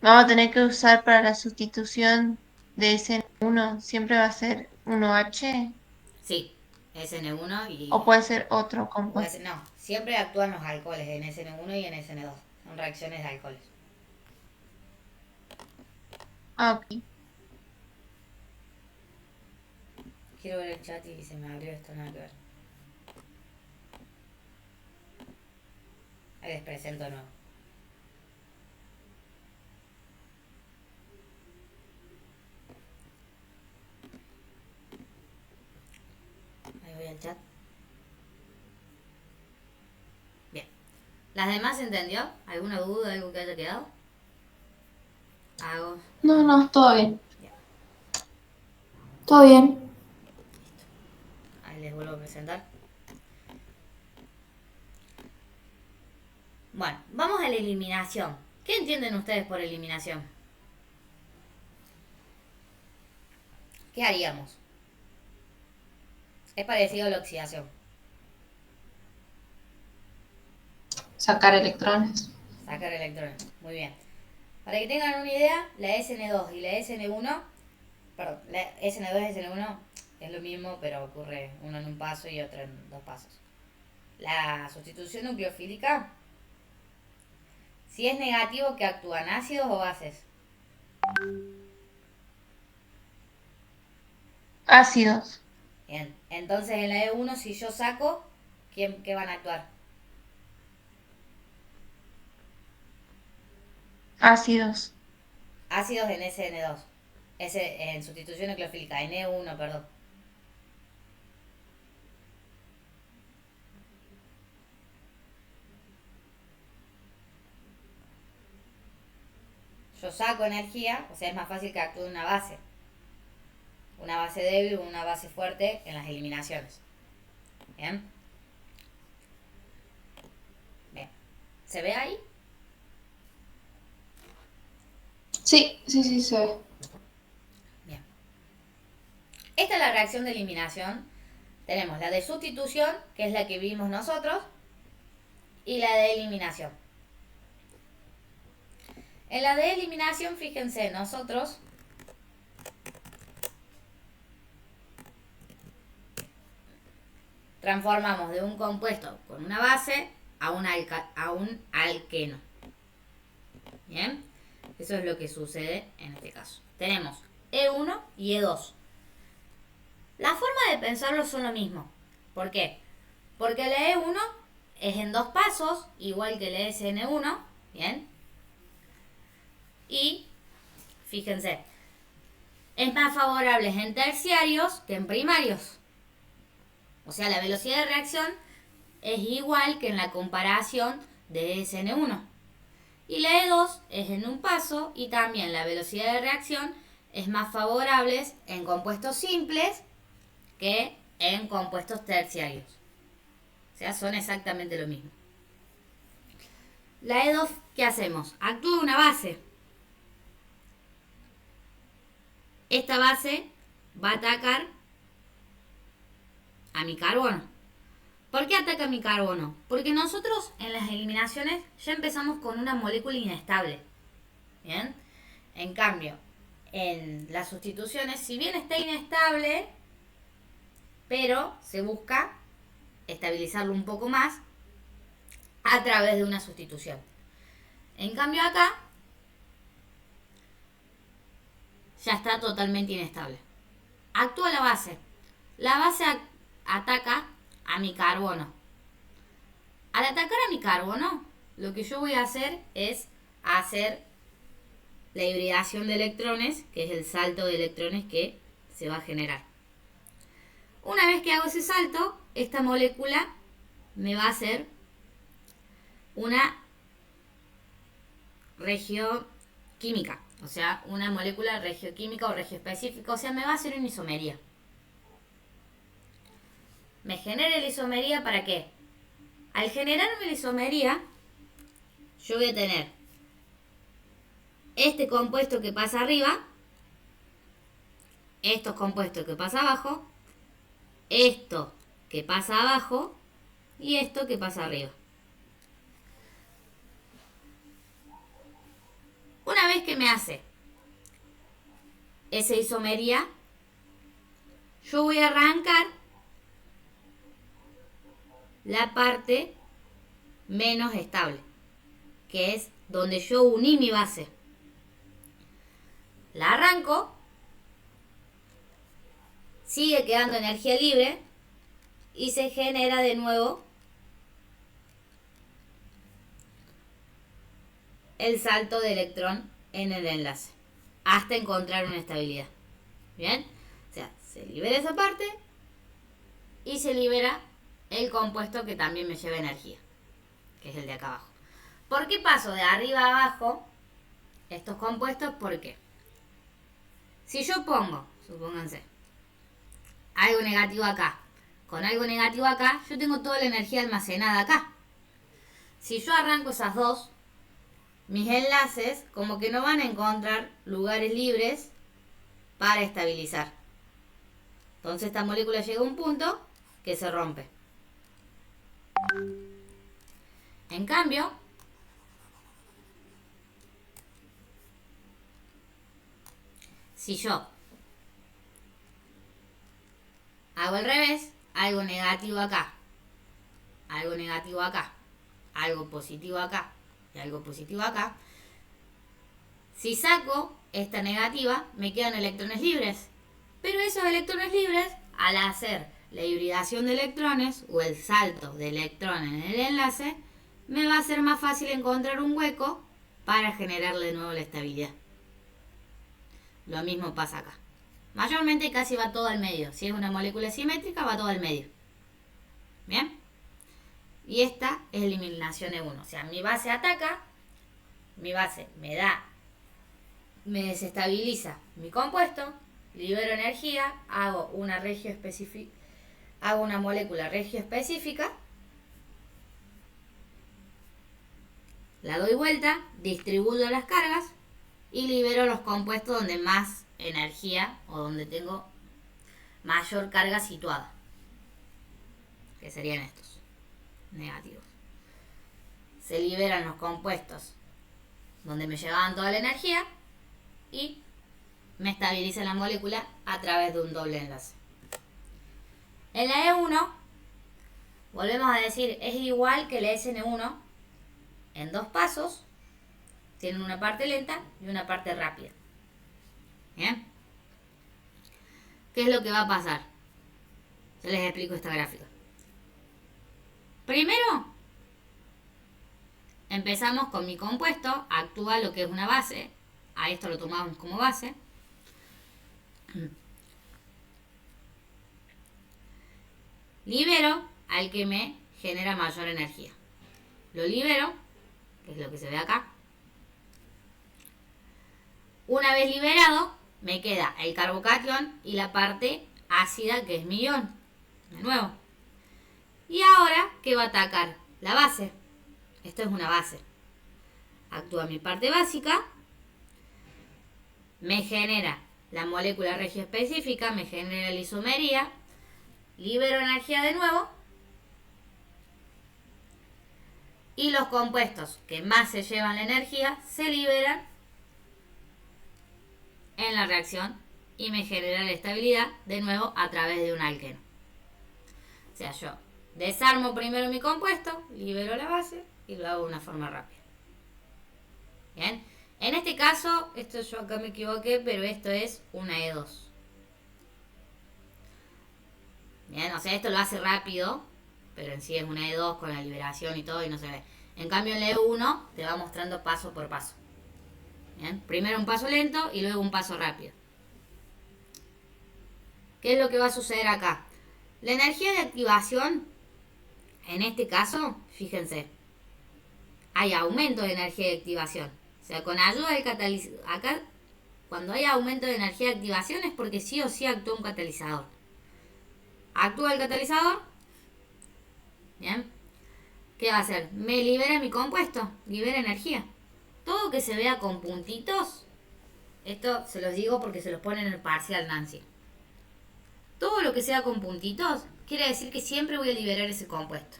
vamos a tener que usar para la sustitución de ese uno. Siempre va a ser un OH Sí, SN1 o y... puede ser otro compuesto. No, siempre actúan los alcoholes en SN1 y en SN2. Son reacciones de alcoholes. Ah, ok. Quiero ver el chat y se me abrió esto, nada que ver. Ahí les presento de nuevo. Ahí voy al chat. Bien. ¿Las demás se entendió? ¿Alguna duda, algo que haya quedado? Hago. No, no, todo bien. Bien. Todo bien. Ahí les vuelvo a presentar. Bueno, vamos a la eliminación. ¿Qué entienden ustedes por eliminación? ¿Qué haríamos? Es parecido a la oxidación. Sacar electrones. Sacar electrones. Muy bien. Para que tengan una idea, la SN2 y la SN1, perdón, la SN2 y SN1 es lo mismo, pero ocurre uno en un paso y otro en dos pasos. La sustitución nucleofílica, si es negativo, ¿qué actúan? ¿Ácidos o bases? Ácidos. Bien. Entonces en la E1, si yo saco, ¿qué van a actuar? Ácidos. Ácidos en SN2. En sustitución nucleofílica, en E1, perdón. yo saco energía, o sea, es más fácil que actúe una base. Una base débil o una base fuerte en las eliminaciones. ¿Bien? Bien. ¿Se ve ahí? Sí, sí, sí, se ve. Bien. Esta es la reacción de eliminación. Tenemos la de sustitución, que es la que vimos nosotros, y la de eliminación. En la de eliminación, fíjense, nosotros transformamos de un compuesto con una base a un alqueno. ¿Bien? Eso es lo que sucede en este caso. Tenemos E1 y E2. La forma de pensarlo son lo mismo. ¿Por qué? Porque la E1 es en 2 pasos, igual que la SN1. ¿Bien? Y, fíjense, es más favorable en terciarios que en primarios. O sea, la velocidad de reacción es igual que en la comparación de SN1. Y la E2 es en un paso y también la velocidad de reacción es más favorable en compuestos simples que en compuestos terciarios. O sea, son exactamente lo mismo. La E2, ¿qué hacemos? Actúa una base. Esta base va a atacar a mi carbono. ¿Por qué ataca mi carbono? Porque nosotros en las eliminaciones ya empezamos con una molécula inestable. ¿Bien? En cambio, en las sustituciones, si bien está inestable, pero se busca estabilizarlo un poco más a través de una sustitución. En cambio acá, ya está totalmente inestable. Actúa la base. La base ataca a mi carbono. Al atacar a mi carbono, lo que yo voy a hacer es hacer la hibridación de electrones, que es el salto de electrones que se va a generar. Una vez que hago ese salto, esta molécula me va a hacer una regioquímica, o sea, una molécula regioquímica o regioespecífica, o sea, me va a hacer una isomería. Me genera la isomería, ¿para qué? Al generarme la isomería, yo voy a tener este compuesto que pasa arriba, estos compuestos que pasa abajo, esto que pasa abajo y esto que pasa arriba. Una vez que me hace esa isomería, yo voy a arrancar la parte menos estable, que es donde yo uní mi base. La arranco, sigue quedando energía libre y se genera de nuevo el salto de electrón en el enlace hasta encontrar una estabilidad. ¿Bien? O sea, se libera esa parte y se libera el compuesto que también me lleva energía, que es el de acá abajo. ¿Por qué paso de arriba a abajo estos compuestos? ¿Por qué? Si yo pongo, supónganse, algo negativo acá, con algo negativo acá, yo tengo toda la energía almacenada acá. Si yo arranco esas dos, mis enlaces como que no van a encontrar lugares libres para estabilizar. Entonces esta molécula llega a un punto que se rompe. En cambio, si yo hago al revés, algo negativo acá, algo negativo acá, algo positivo acá y algo positivo acá, si saco esta negativa me quedan electrones libres. Pero esos electrones libres, al hacer la hibridación de electrones o el salto de electrones en el enlace, me va a ser más fácil encontrar un hueco para generarle de nuevo la estabilidad. Lo mismo pasa acá. Mayormente casi va todo al medio. Si es una molécula simétrica, va todo al medio. ¿Bien? Y esta es eliminación E1. O sea, mi base ataca, mi base me da me desestabiliza mi compuesto, libero energía, hago una molécula regioespecífica, la doy vuelta, distribuyo las cargas y libero los compuestos donde más energía o donde tengo mayor carga situada, que serían estos negativos. Se liberan los compuestos donde me llevaban toda la energía y me estabiliza la molécula a través de un doble enlace. En la E1, volvemos a decir, es igual que la SN1 en 2 pasos. Tienen una parte lenta y una parte rápida. ¿Bien? ¿Qué es lo que va a pasar? Yo les explico esta gráfica. Primero, empezamos con mi compuesto, actúa lo que es una base. A esto lo tomamos como base. Libero al que me genera mayor energía. Lo libero, que es lo que se ve acá. Una vez liberado, me queda el carbocatión y la parte ácida, que es mi ion. De nuevo. Y ahora, ¿qué va a atacar? La base. Esto es una base. Actúa mi parte básica. Me genera la molécula regioespecífica, me genera la isomería. Libero energía de nuevo. Y los compuestos que más se llevan la energía se liberan en la reacción y me genera la estabilidad de nuevo a través de un alqueno. O sea, yo desarmo primero mi compuesto, libero la base y lo hago de una forma rápida. Bien, en este caso, esto yo acá me equivoqué, pero esto es una E2. Bien, o sea, esto lo hace rápido, pero en sí es una E2 con la liberación y todo y no se ve. En cambio en la E1 te va mostrando paso por paso. Bien, primero un paso lento y luego un paso rápido. ¿Qué es lo que va a suceder acá? La energía de activación, en este caso, fíjense, hay aumento de energía de activación. O sea, con ayuda del catalizador, acá, cuando hay aumento de energía de activación es porque sí o sí actúa un catalizador. Actúa el catalizador. Bien. ¿Qué va a hacer? Me libera mi compuesto, libera energía. Todo que se vea con puntitos, esto se los digo porque se los pone en el parcial Nancy. Todo lo que sea con puntitos quiere decir que siempre voy a liberar ese compuesto.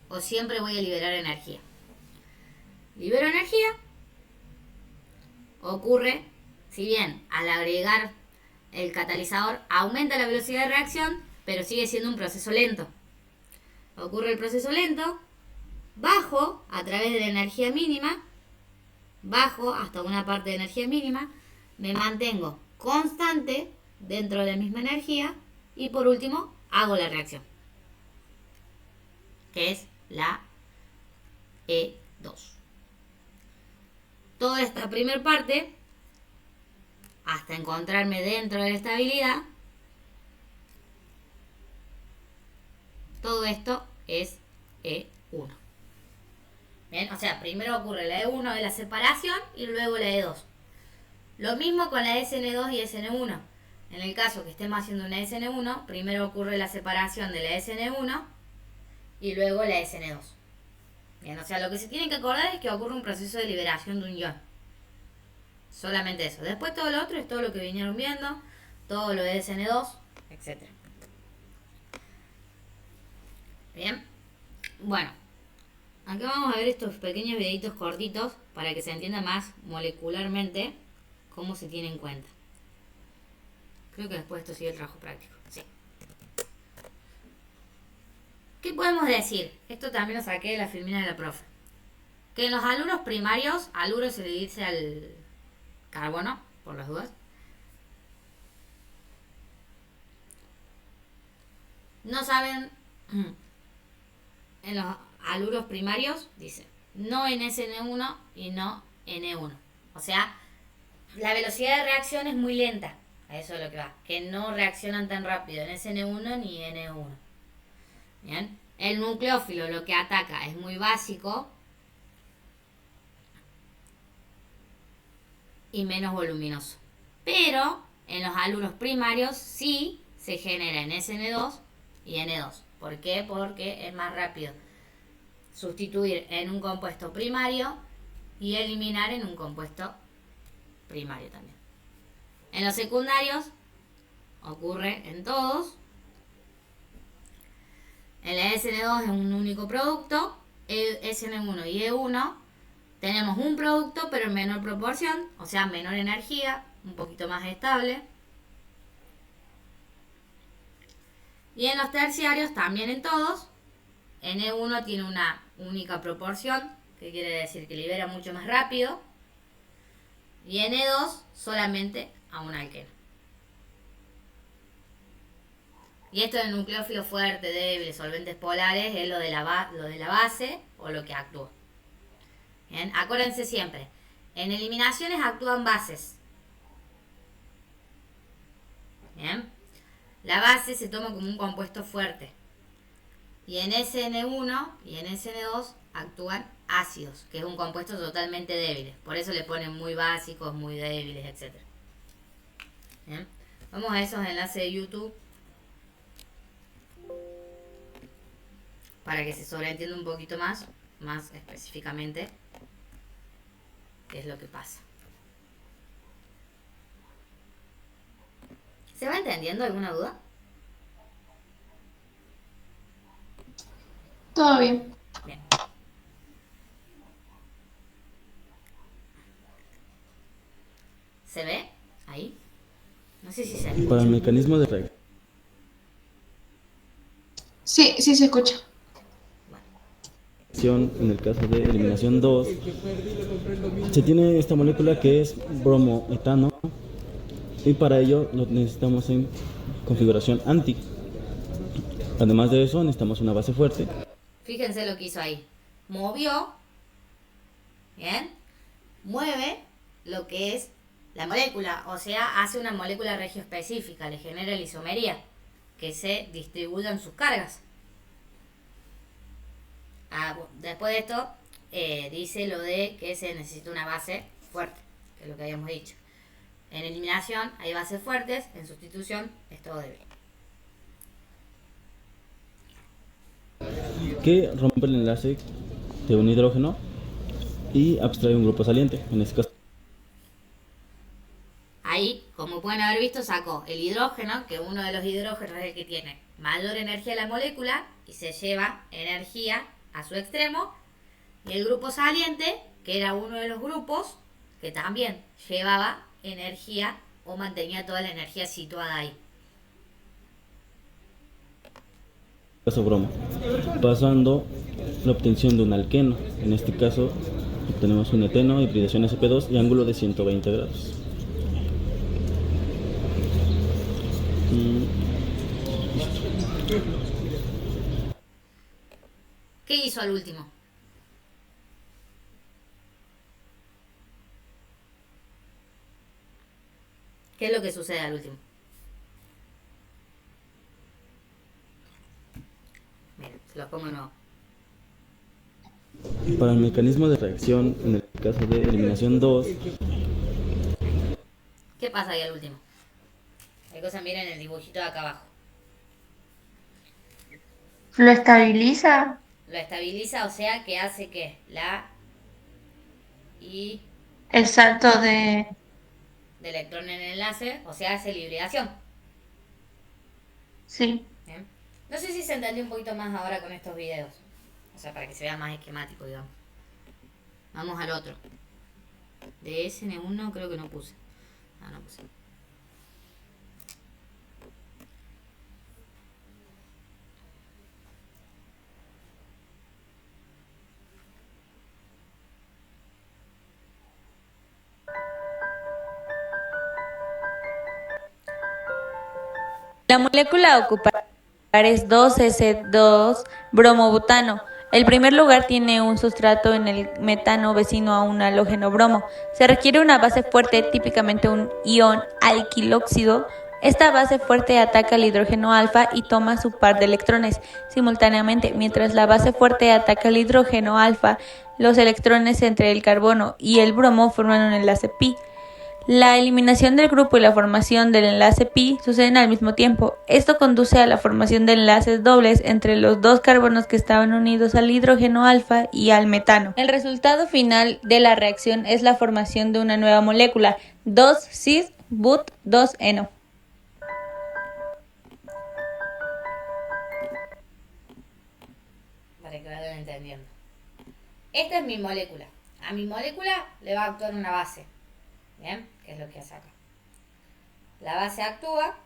O siempre voy a liberar energía. Libero energía. Ocurre, si bien al agregar el catalizador aumenta la velocidad de reacción, pero sigue siendo un proceso lento. Ocurre el proceso lento, bajo a través de la energía mínima, bajo hasta una parte de energía mínima, me mantengo constante dentro de la misma energía y por último hago la reacción, que es la E2. Toda esta primera parte, hasta encontrarme dentro de la estabilidad, todo esto es E1. Bien, o sea, primero ocurre la E1 de la separación y luego la E2. Lo mismo con la SN2 y SN1. En el caso que estemos haciendo una SN1, primero ocurre la separación de la SN1 y luego la SN2. Bien, o sea, lo que se tienen que acordar es que ocurre un proceso de liberación de un ion. Solamente eso. Después todo lo otro es todo lo que vinieron viendo, todo lo de SN2, etc. Bien. Bueno, acá vamos a ver estos pequeños videitos cortitos para que se entienda más molecularmente cómo se tiene en cuenta. Creo que después esto sigue el trabajo práctico. Sí. ¿Qué podemos decir? Esto también lo saqué de la filmina de la profe. Que en los haluros primarios, haluro se le dice al carbono, por las dudas. No saben, en los haluros primarios, dice, no en SN1 y no en E1. O sea, la velocidad de reacción es muy lenta. A eso es lo que va. Que no reaccionan tan rápido en SN1 ni en E1. Bien. El nucleófilo lo que ataca es muy básico. y menos voluminoso. Pero en los haluros primarios sí se genera en SN2 y N2. ¿Por qué? Porque es más rápido sustituir en un compuesto primario y eliminar en un compuesto primario también. En los secundarios ocurre en todos. En la SN2 es un único producto, SN1 y E1 tenemos un producto pero en menor proporción, o sea, menor energía, un poquito más estable. Y en los terciarios, también en todos, N1 tiene una única proporción, que quiere decir que libera mucho más rápido, y N2 solamente a un alqueno. Y esto de nucleófilo fuerte, débil, solventes polares, es lo de la base o lo que actúa. Bien, acuérdense siempre, en eliminaciones actúan bases. Bien, la base se toma como un compuesto fuerte. Y en SN1 y en SN2 actúan ácidos, que es un compuesto totalmente débil. Por eso le ponen muy básicos, muy débiles, etc. Bien, vamos a esos enlaces de YouTube para que se sobreentienda un poquito más específicamente qué es lo que pasa. ¿Se va entendiendo? ¿Alguna duda? Todo bien. Bien. ¿Se ve? Ahí. No sé si se ve. Para el mecanismo de reacción. Sí, sí se escucha. En el caso de eliminación 2, se tiene esta molécula que es bromoetano y para ello lo necesitamos en configuración anti. Además de eso necesitamos una base fuerte. Fíjense lo que hizo ahí. Movió, ¿bien? Mueve lo que es la molécula, o sea, hace una molécula regioespecífica, le genera la isomería, que se distribuya en sus cargas. Después de esto, dice lo de que se necesita una base fuerte, que es lo que habíamos dicho. En eliminación hay bases fuertes, en sustitución es todo débil. Que rompe el enlace de un hidrógeno y abstrae un grupo saliente, en este caso. Ahí, como pueden haber visto, sacó el hidrógeno, que uno de los hidrógenos es el que tiene mayor energía de la molécula y se lleva energía a su extremo, y el grupo saliente, que era uno de los grupos que también llevaba energía o mantenía toda la energía situada ahí. Caso bromo, pasando la obtención de un alqueno. En este caso obtenemos un eteno, hibridación sp2 y ángulo de 120 grados. ¿Qué hizo al último? ¿Qué es lo que sucede al último? Miren, se los pongo de nuevo. Para el mecanismo de reacción, en el caso de eliminación 2, ¿Qué pasa ahí al último? Hay cosas, miren el dibujito de acá abajo. ¿Lo estabiliza? Lo estabiliza, o sea que hace que y El salto de electrón en el enlace, o sea, hace la hibridación. Sí. ¿Bien? No sé si se entendió un poquito más ahora con estos videos. O sea, para que se vea más esquemático, digamos. Vamos al otro. De SN1 creo que no puse. No puse. La molécula a ocupar es 2S2-bromobutano. El primer lugar tiene un sustrato en el metano vecino a un halógeno bromo. Se requiere una base fuerte, típicamente un ion alquilóxido. Esta base fuerte ataca al hidrógeno alfa y toma su par de electrones simultáneamente. Mientras la base fuerte ataca al hidrógeno alfa, los electrones entre el carbono y el bromo forman un enlace pi. La eliminación del grupo y la formación del enlace pi suceden al mismo tiempo. Esto conduce a la formación de enlaces dobles entre los dos carbonos que estaban unidos al hidrógeno alfa y al metano. El resultado final de la reacción es la formación de una nueva molécula, 2-cis-but-2-eno. Para que vayan entendiendo. Esta es mi molécula. A mi molécula le va a actuar una base. ¿Bien? ¿Qué es lo que hace acá? La base actúa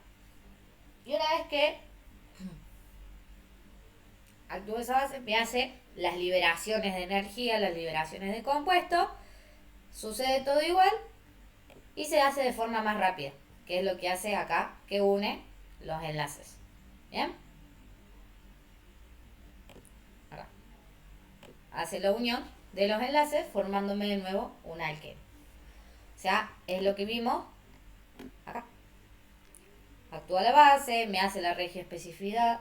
y una vez que actúa esa base, me hace las liberaciones de energía, las liberaciones de compuesto. Sucede todo igual y se hace de forma más rápida, que es lo que hace acá, que une los enlaces. ¿Bien? Acá. Hace la unión de los enlaces formándome de nuevo un alqueno. O sea, es lo que vimos acá. Actúa la base, me hace la regioespecificidad,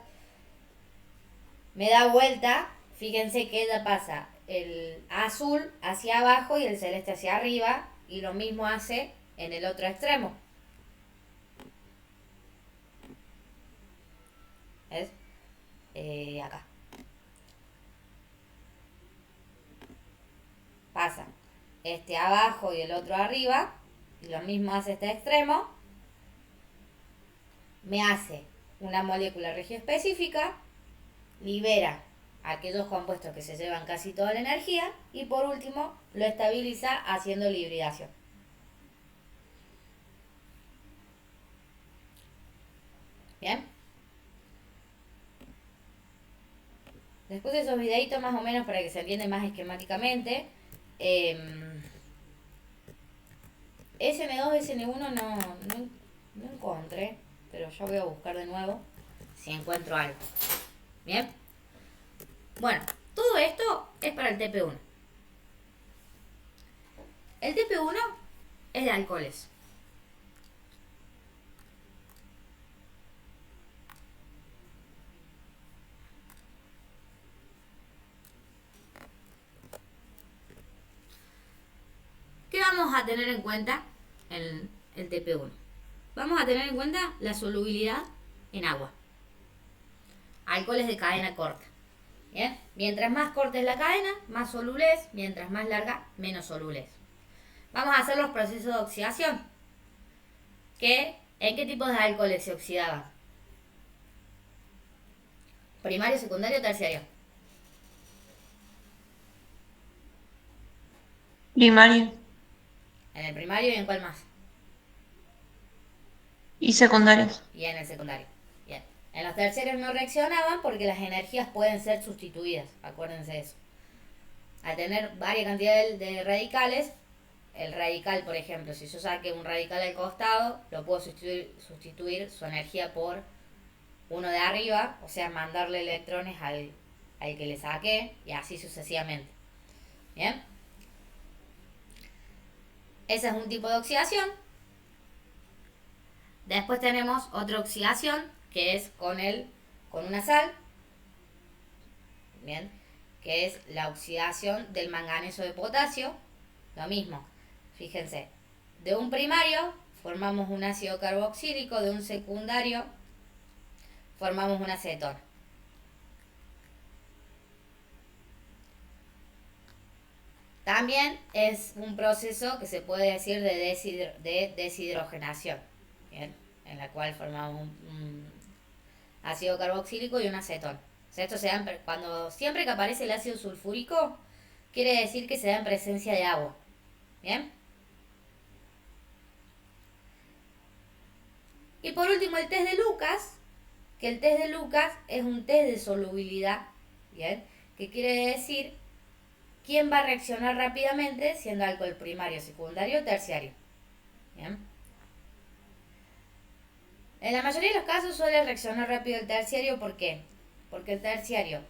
me da vuelta. Fíjense que ella pasa el azul hacia abajo y el celeste hacia arriba, y lo mismo hace en el otro extremo. ¿Ves? Acá. Pasa este abajo y el otro arriba, y lo mismo hace este extremo. Me hace una molécula regioespecífica, libera aquellos compuestos que se llevan casi toda la energía y por último lo estabiliza haciendo la hibridación. Bien. Después de esos videitos más o menos para que se entienda más esquemáticamente, SN2, SN1 no encontré, pero ya voy a buscar de nuevo si encuentro algo. Bien. Bueno, todo esto es para el TP1. El TP1 es de alcoholes. ¿Qué vamos a tener en cuenta en el TP1? Vamos a tener en cuenta la solubilidad en agua. Alcoholes de cadena corta. ¿Bien? Mientras más corta es la cadena, más soluble es. Mientras más larga, menos soluble es. Vamos a hacer los procesos de oxidación. ¿En qué tipos de alcoholes se oxidaban? ¿Primario, secundario o terciario? Primario En el primario y en cuál más. y secundarios. Y en el secundario. Bien. En los terciarios no reaccionaban porque las energías pueden ser sustituidas. Acuérdense de eso. Al tener varias cantidades de radicales, el radical, por ejemplo, si yo saqué un radical al costado, lo puedo sustituir su energía por uno de arriba, o sea, mandarle electrones al que le saqué y así sucesivamente. Bien. Ese es un tipo de oxidación. Después tenemos otra oxidación que es con una sal. Bien. Que es la oxidación del manganeso de potasio. Lo mismo. Fíjense. De un primario formamos un ácido carboxílico. De un secundario formamos una acetona. También es un proceso que se puede decir de deshidrogenación, ¿bien? En la cual formamos un ácido carboxílico y un acetona. O sea, esto se da cuando siempre que aparece el ácido sulfúrico, quiere decir que se da en presencia de agua. ¿Bien? Y por último el test de Lucas, que el test de Lucas es un test de solubilidad, ¿bien? Que quiere decir quién va a reaccionar rápidamente siendo alcohol primario, secundario o terciario. ¿Bien? En la mayoría de los casos suele reaccionar rápido el terciario. ¿Por qué? Porque el terciario,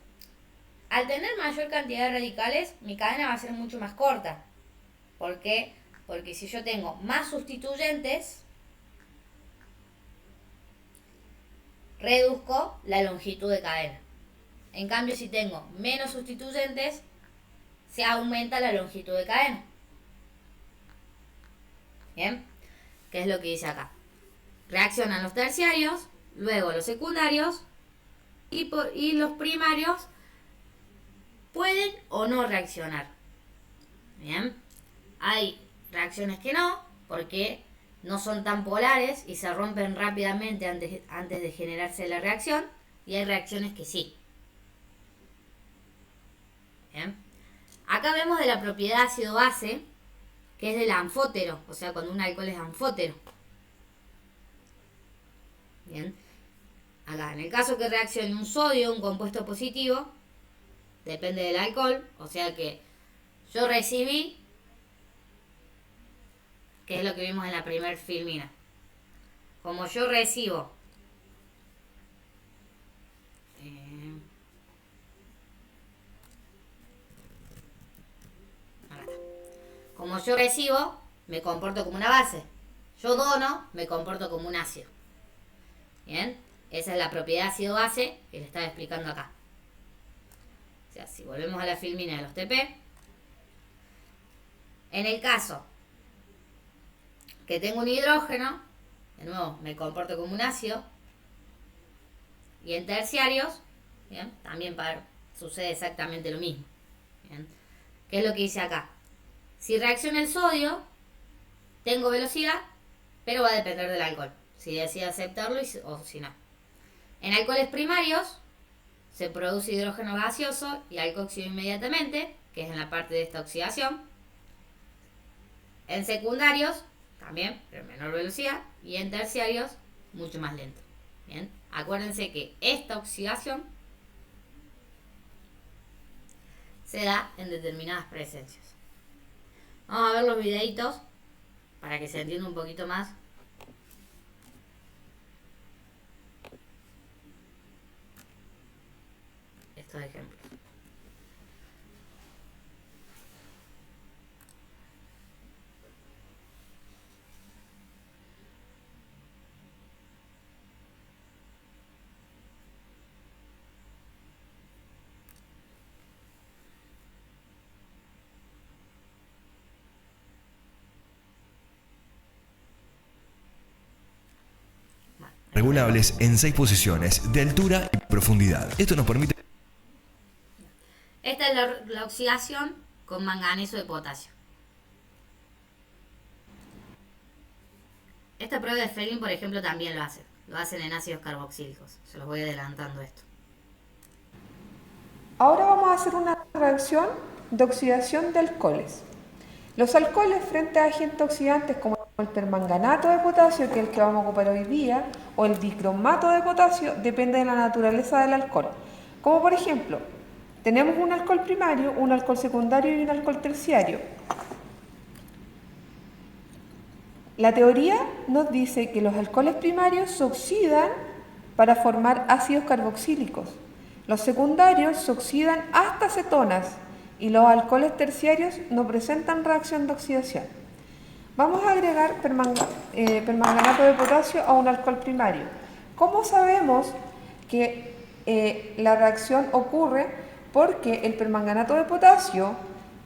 al tener mayor cantidad de radicales, mi cadena va a ser mucho más corta. ¿Por qué? Porque si yo tengo más sustituyentes, reduzco la longitud de cadena. En cambio, si tengo menos sustituyentes, se aumenta la longitud de cadena. Bien. ¿Qué es lo que dice acá? Reaccionan los terciarios, luego los secundarios y los primarios pueden o no reaccionar. Bien, hay reacciones que no, porque no son tan polares y se rompen rápidamente antes de generarse la reacción, y hay reacciones que sí. Bien, acá vemos de la propiedad ácido-base, que es del anfótero, o sea, cuando un alcohol es anfótero. Bien, acá en el caso que reaccione un sodio, un compuesto positivo, depende del alcohol, o sea que yo recibí, que es lo que vimos en la primer filmina. Como yo recibo como yo recibo, me comporto como una base. Yo dono, me comporto como un ácido. Bien, esa es la propiedad ácido-base que le estaba explicando acá. O sea, si volvemos a la filmina de los TP, en el caso que tengo un hidrógeno, de nuevo me comporto como un ácido, y en terciarios, bien, también sucede exactamente lo mismo. Bien, ¿qué es lo que dice acá? Si reacciona el sodio, tengo velocidad, pero va a depender del alcohol, si decide aceptarlo o si no. En alcoholes primarios se produce hidrógeno gaseoso y alcohóxido inmediatamente, que es en la parte de esta oxidación. En secundarios también, pero menor velocidad, y en terciarios mucho más lento. Bien, acuérdense que esta oxidación se da en determinadas presencias. Vamos a ver los videitos para que se entienda un poquito más. Estos ejemplos. Regulables en 6 posiciones de altura y profundidad. Esto nos permite... Esta es la oxidación con manganeso de potasio. Esta prueba de Felling, por ejemplo, también lo hacen. Lo hacen en ácidos carboxílicos. Se los voy adelantando esto. Ahora vamos a hacer una reacción de oxidación de alcoholes. Los alcoholes frente a agentes oxidantes como el permanganato de potasio, que es el que vamos a ocupar hoy día, o el dicromato de potasio, depende de la naturaleza del alcohol. Como por ejemplo, tenemos un alcohol primario, un alcohol secundario y un alcohol terciario. La teoría nos dice que los alcoholes primarios se oxidan para formar ácidos carboxílicos. Los secundarios se oxidan hasta cetonas y los alcoholes terciarios no presentan reacción de oxidación. Vamos a agregar permanganato de potasio a un alcohol primario. ¿Cómo sabemos que la reacción ocurre? Porque el permanganato de potasio,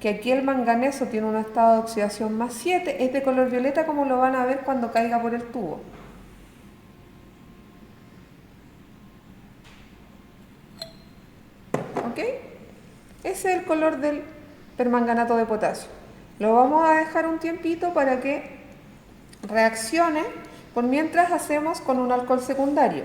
que aquí el manganeso tiene un estado de oxidación más 7, es de color violeta, como lo van a ver cuando caiga por el tubo. ¿Ok? Ese es el color del permanganato de potasio. Lo vamos a dejar un tiempito para que reaccione, por mientras hacemos con un alcohol secundario.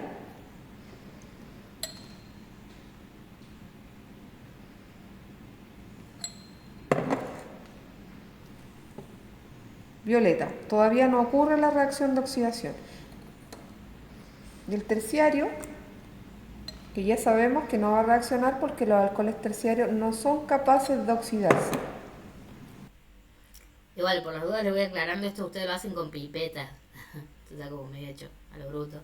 Violeta, todavía no ocurre la reacción de oxidación. Y el terciario, que ya sabemos que no va a reaccionar porque los alcoholes terciarios no son capaces de oxidarse. Igual, por las dudas les voy aclarando, esto ustedes lo hacen con pipetas. Esto está como medio hecho, a lo bruto.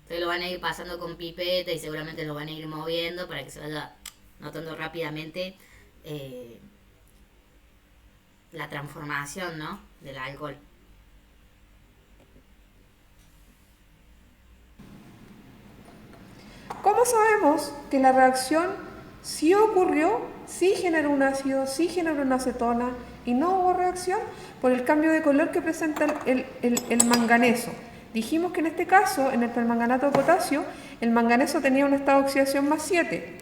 Ustedes lo van a ir pasando con pipeta y seguramente lo van a ir moviendo para que se vaya notando rápidamente la transformación, ¿no?, del alcohol. ¿Cómo sabemos que la reacción sí ocurrió sí generó un ácido, sí generó una acetona y no hubo reacción por el cambio de color que presenta el manganeso. Dijimos que en este caso, en el permanganato de potasio, el manganeso tenía un estado de oxidación más 7.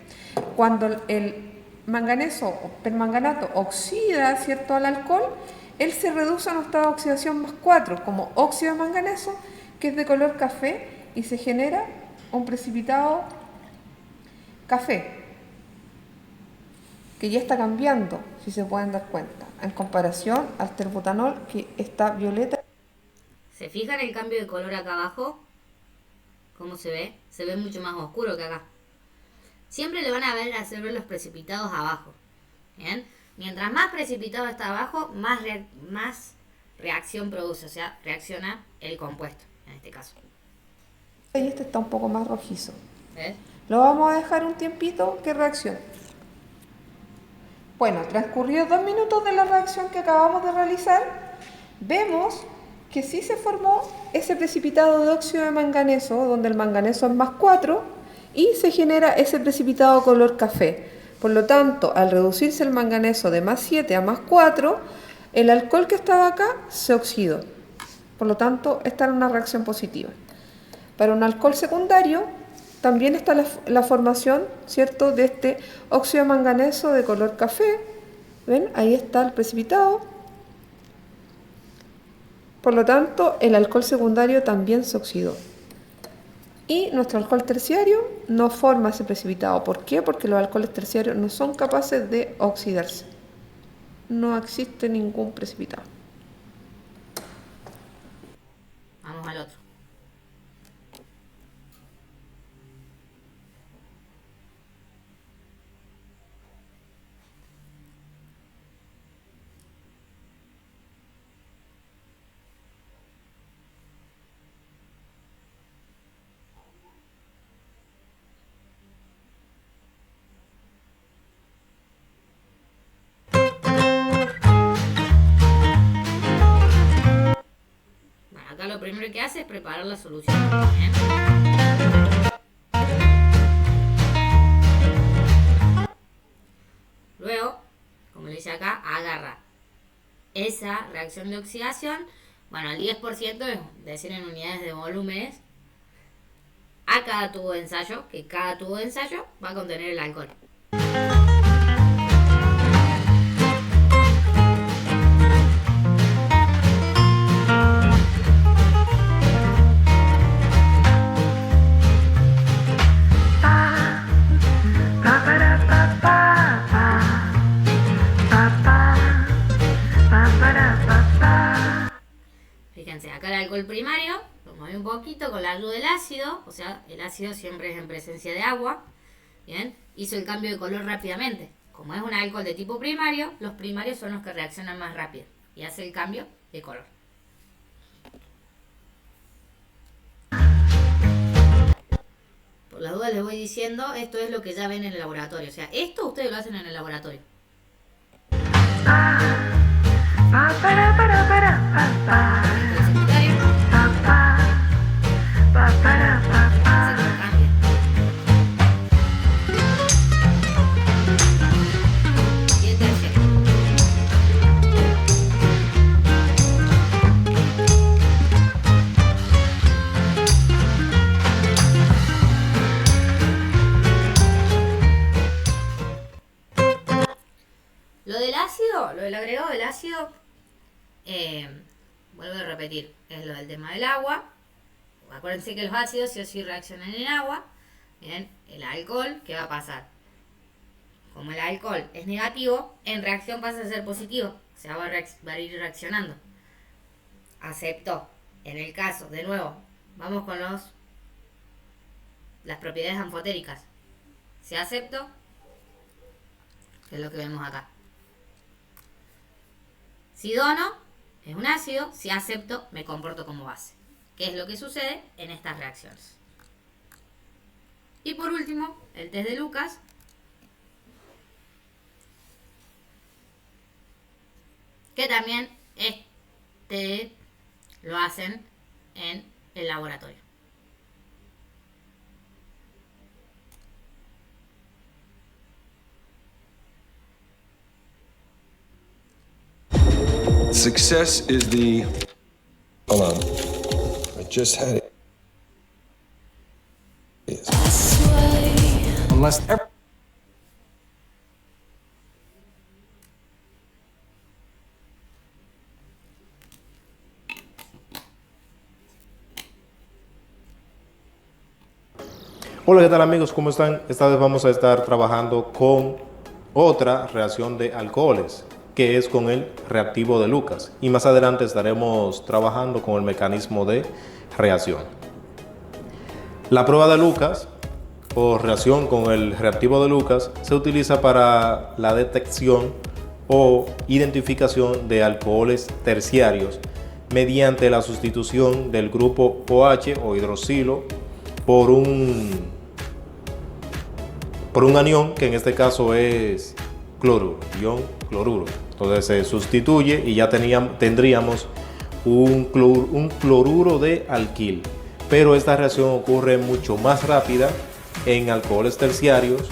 Cuando el manganeso o permanganato oxida, ¿cierto?, al alcohol, él se reduce a un estado de oxidación más 4, como óxido de manganeso, que es de color café, y se genera un precipitado café, que ya está cambiando, si se pueden dar cuenta, en comparación al terbutanol, que está violeta. ¿Se fijan el cambio de color acá abajo? ¿Cómo se ve? Se ve mucho más oscuro que acá. Siempre le van a hacer ver los precipitados abajo. ¿Bien? Mientras más precipitado está abajo, más reacción produce, o sea, reacciona el compuesto, en este caso. Y este está un poco más rojizo. ¿Ves? Lo vamos a dejar un tiempito que reaccione. Bueno, transcurridos 2 minutos de la reacción que acabamos de realizar, vemos que sí se formó ese precipitado de óxido de manganeso, donde el manganeso es más 4, y se genera ese precipitado color café. Por lo tanto, al reducirse el manganeso de más 7 a más 4, el alcohol que estaba acá se oxidó. Por lo tanto, está en una reacción positiva. Para un alcohol secundario, también está la formación, ¿cierto?, de este óxido de manganeso de color café. ¿Ven? Ahí está el precipitado. Por lo tanto, el alcohol secundario también se oxidó. Y nuestro alcohol terciario no forma ese precipitado. ¿Por qué? Porque los alcoholes terciarios no son capaces de oxidarse. No existe ningún precipitado. Vamos al otro. Acá lo primero que hace es preparar la solución. ¿Bien? Luego, como le dice acá, agarra esa reacción de oxidación, bueno, al 10%, es decir, en unidades de volúmenes, a cada tubo de ensayo, que cada tubo de ensayo va a contener el alcohol. Fíjense, acá el alcohol primario lo moví un poquito con la ayuda del ácido, o sea, el ácido siempre es en presencia de agua. Bien, hizo el cambio de color rápidamente. Como es un alcohol de tipo primario, los primarios son los que reaccionan más rápido y hace el cambio de color. Por las dudas les voy diciendo, esto es lo que ya ven en el laboratorio. O sea, esto ustedes lo hacen en el laboratorio. Lo del agregado del ácido, vuelvo a repetir, es lo del tema del agua. Acuérdense que los ácidos sí o sí reaccionan en agua. Bien, el alcohol, ¿qué va a pasar? Como el alcohol es negativo, en reacción pasa a ser positivo. O sea, va a ir reaccionando. Aceptó. En el caso, de nuevo, vamos con las propiedades anfotéricas. Si acepto, que es lo que vemos acá. Si dono, es un ácido. Si acepto, me comporto como base. ¿Qué es lo que sucede en estas reacciones? Y por último, el test de Lucas. Que también lo hacen en el laboratorio. Success is the... Hold on. I just had it. Unless ever... Hola, ¿qué tal amigos? ¿Cómo están? Esta vez vamos a estar trabajando con otra reacción de alcoholes, que es con el reactivo de Lucas. Y más adelante estaremos trabajando con el mecanismo de reacción. La prueba de Lucas, o reacción con el reactivo de Lucas, se utiliza para la detección o identificación de alcoholes terciarios mediante la sustitución del grupo OH o hidroxilo por un anión, que en este caso es cloruro, ion cloruro. Entonces se sustituye y ya tendríamos un cloruro de alquil. Pero esta reacción ocurre mucho más rápida en alcoholes terciarios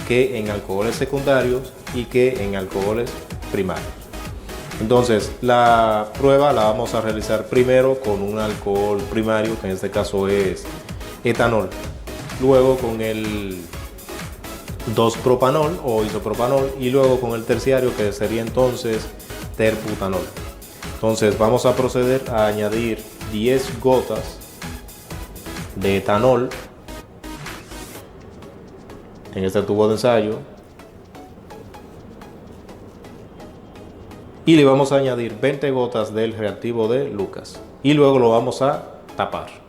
que en alcoholes secundarios y que en alcoholes primarios. Entonces la prueba la vamos a realizar primero con un alcohol primario, que en este caso es etanol. Luego con el 2-propanol o isopropanol, y luego con el terciario, que sería entonces terbutanol. Entonces vamos a proceder a añadir 10 gotas de etanol en este tubo de ensayo y le vamos a añadir 20 gotas del reactivo de Lucas y luego lo vamos a tapar.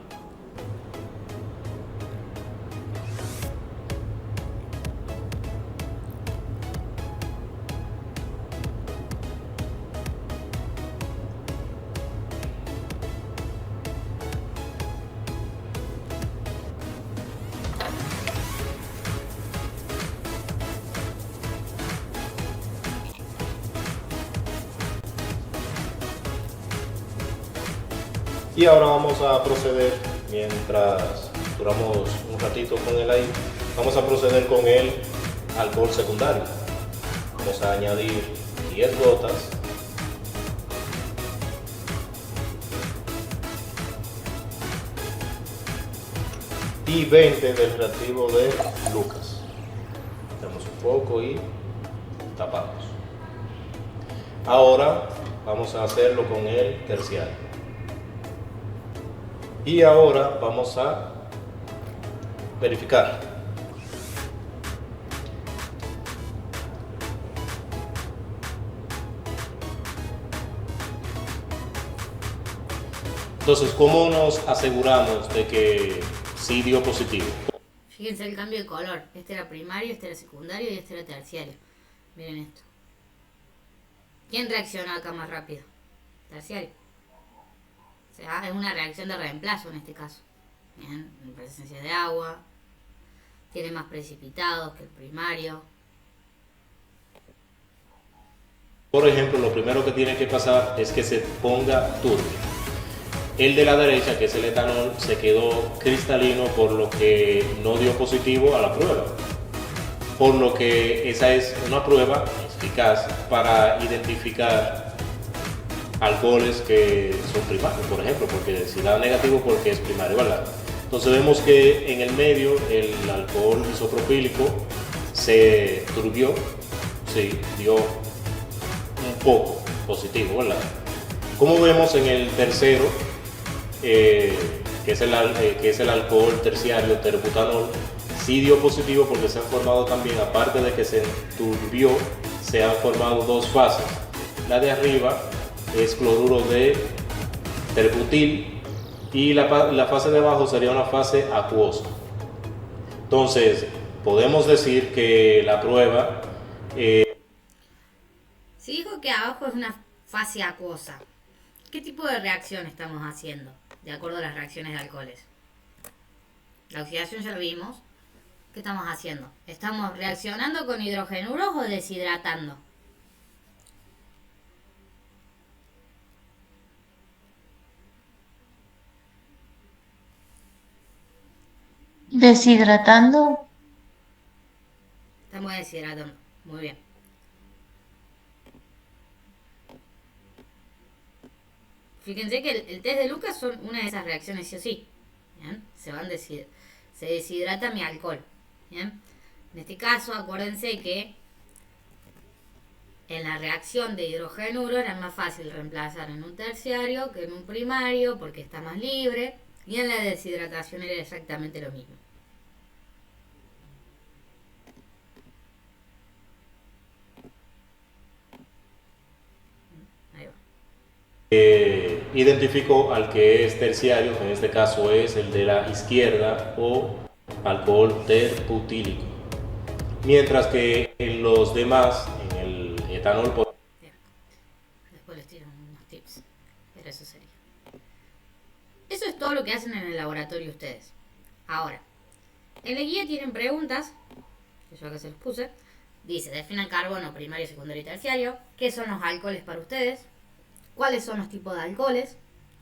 Y ahora vamos a proceder, mientras duramos un ratito con él ahí, vamos a proceder con el alcohol secundario. Vamos a añadir 10 gotas y 20 del reactivo de Lucas. Damos un poco y tapamos. Ahora vamos a hacerlo con el terciario. Y ahora vamos a verificar. Entonces, ¿cómo nos aseguramos de que sí dio positivo? Fíjense el cambio de color. Este era primario, este era secundario y este era terciario. Miren esto. ¿Quién reacciona acá más rápido? Terciario. O sea, es una reacción de reemplazo en este caso. Bien, en presencia de agua. Tiene más precipitados que el primario. Por ejemplo, lo primero que tiene que pasar es que se ponga turbio. El de la derecha, que es el etanol, se quedó cristalino, por lo que no dio positivo a la prueba. Por lo que esa es una prueba eficaz para identificar alcoholes que son primarios, por ejemplo, porque si da negativo porque es primario, ¿verdad? Entonces vemos que en el medio el alcohol isopropílico se turbió, sí, dio un poco positivo, ¿verdad? Como vemos en el tercero, que es el alcohol terciario, terbutanol, sí dio positivo porque se han formado también, aparte de que se turbió, se han formado dos fases. La de arriba es cloruro de terbutil y la fase de abajo sería una fase acuosa. Entonces, podemos decir que la prueba... Si dijo que abajo es una fase acuosa, ¿qué tipo de reacción estamos haciendo de acuerdo a las reacciones de alcoholes? La oxidación ya lo vimos. ¿Qué estamos haciendo? ¿Estamos reaccionando con hidrogenuros o deshidratando? Deshidratando. Estamos deshidratando. Muy bien. Fíjense que el test de Lucas son una de esas reacciones sí o sí. ¿Bien? Se deshidrata mi alcohol. ¿Bien? En este caso, acuérdense que en la reacción de hidrogenuro era más fácil reemplazar en un terciario que en un primario porque está más libre. Y en la deshidratación era exactamente lo mismo. Ahí va. Identifico al que es terciario, que en este caso es el de la izquierda, o alcohol terbutílico. Mientras que en los demás, en el etanol, Bien. Después les tiro unos tips. Pero eso sería. Eso es todo lo que hacen en el laboratorio ustedes. Ahora, en la guía tienen preguntas, que yo acá se los puse. Dice, definan carbono primario, secundario y terciario. ¿Qué son los alcoholes para ustedes? ¿Cuáles son los tipos de alcoholes?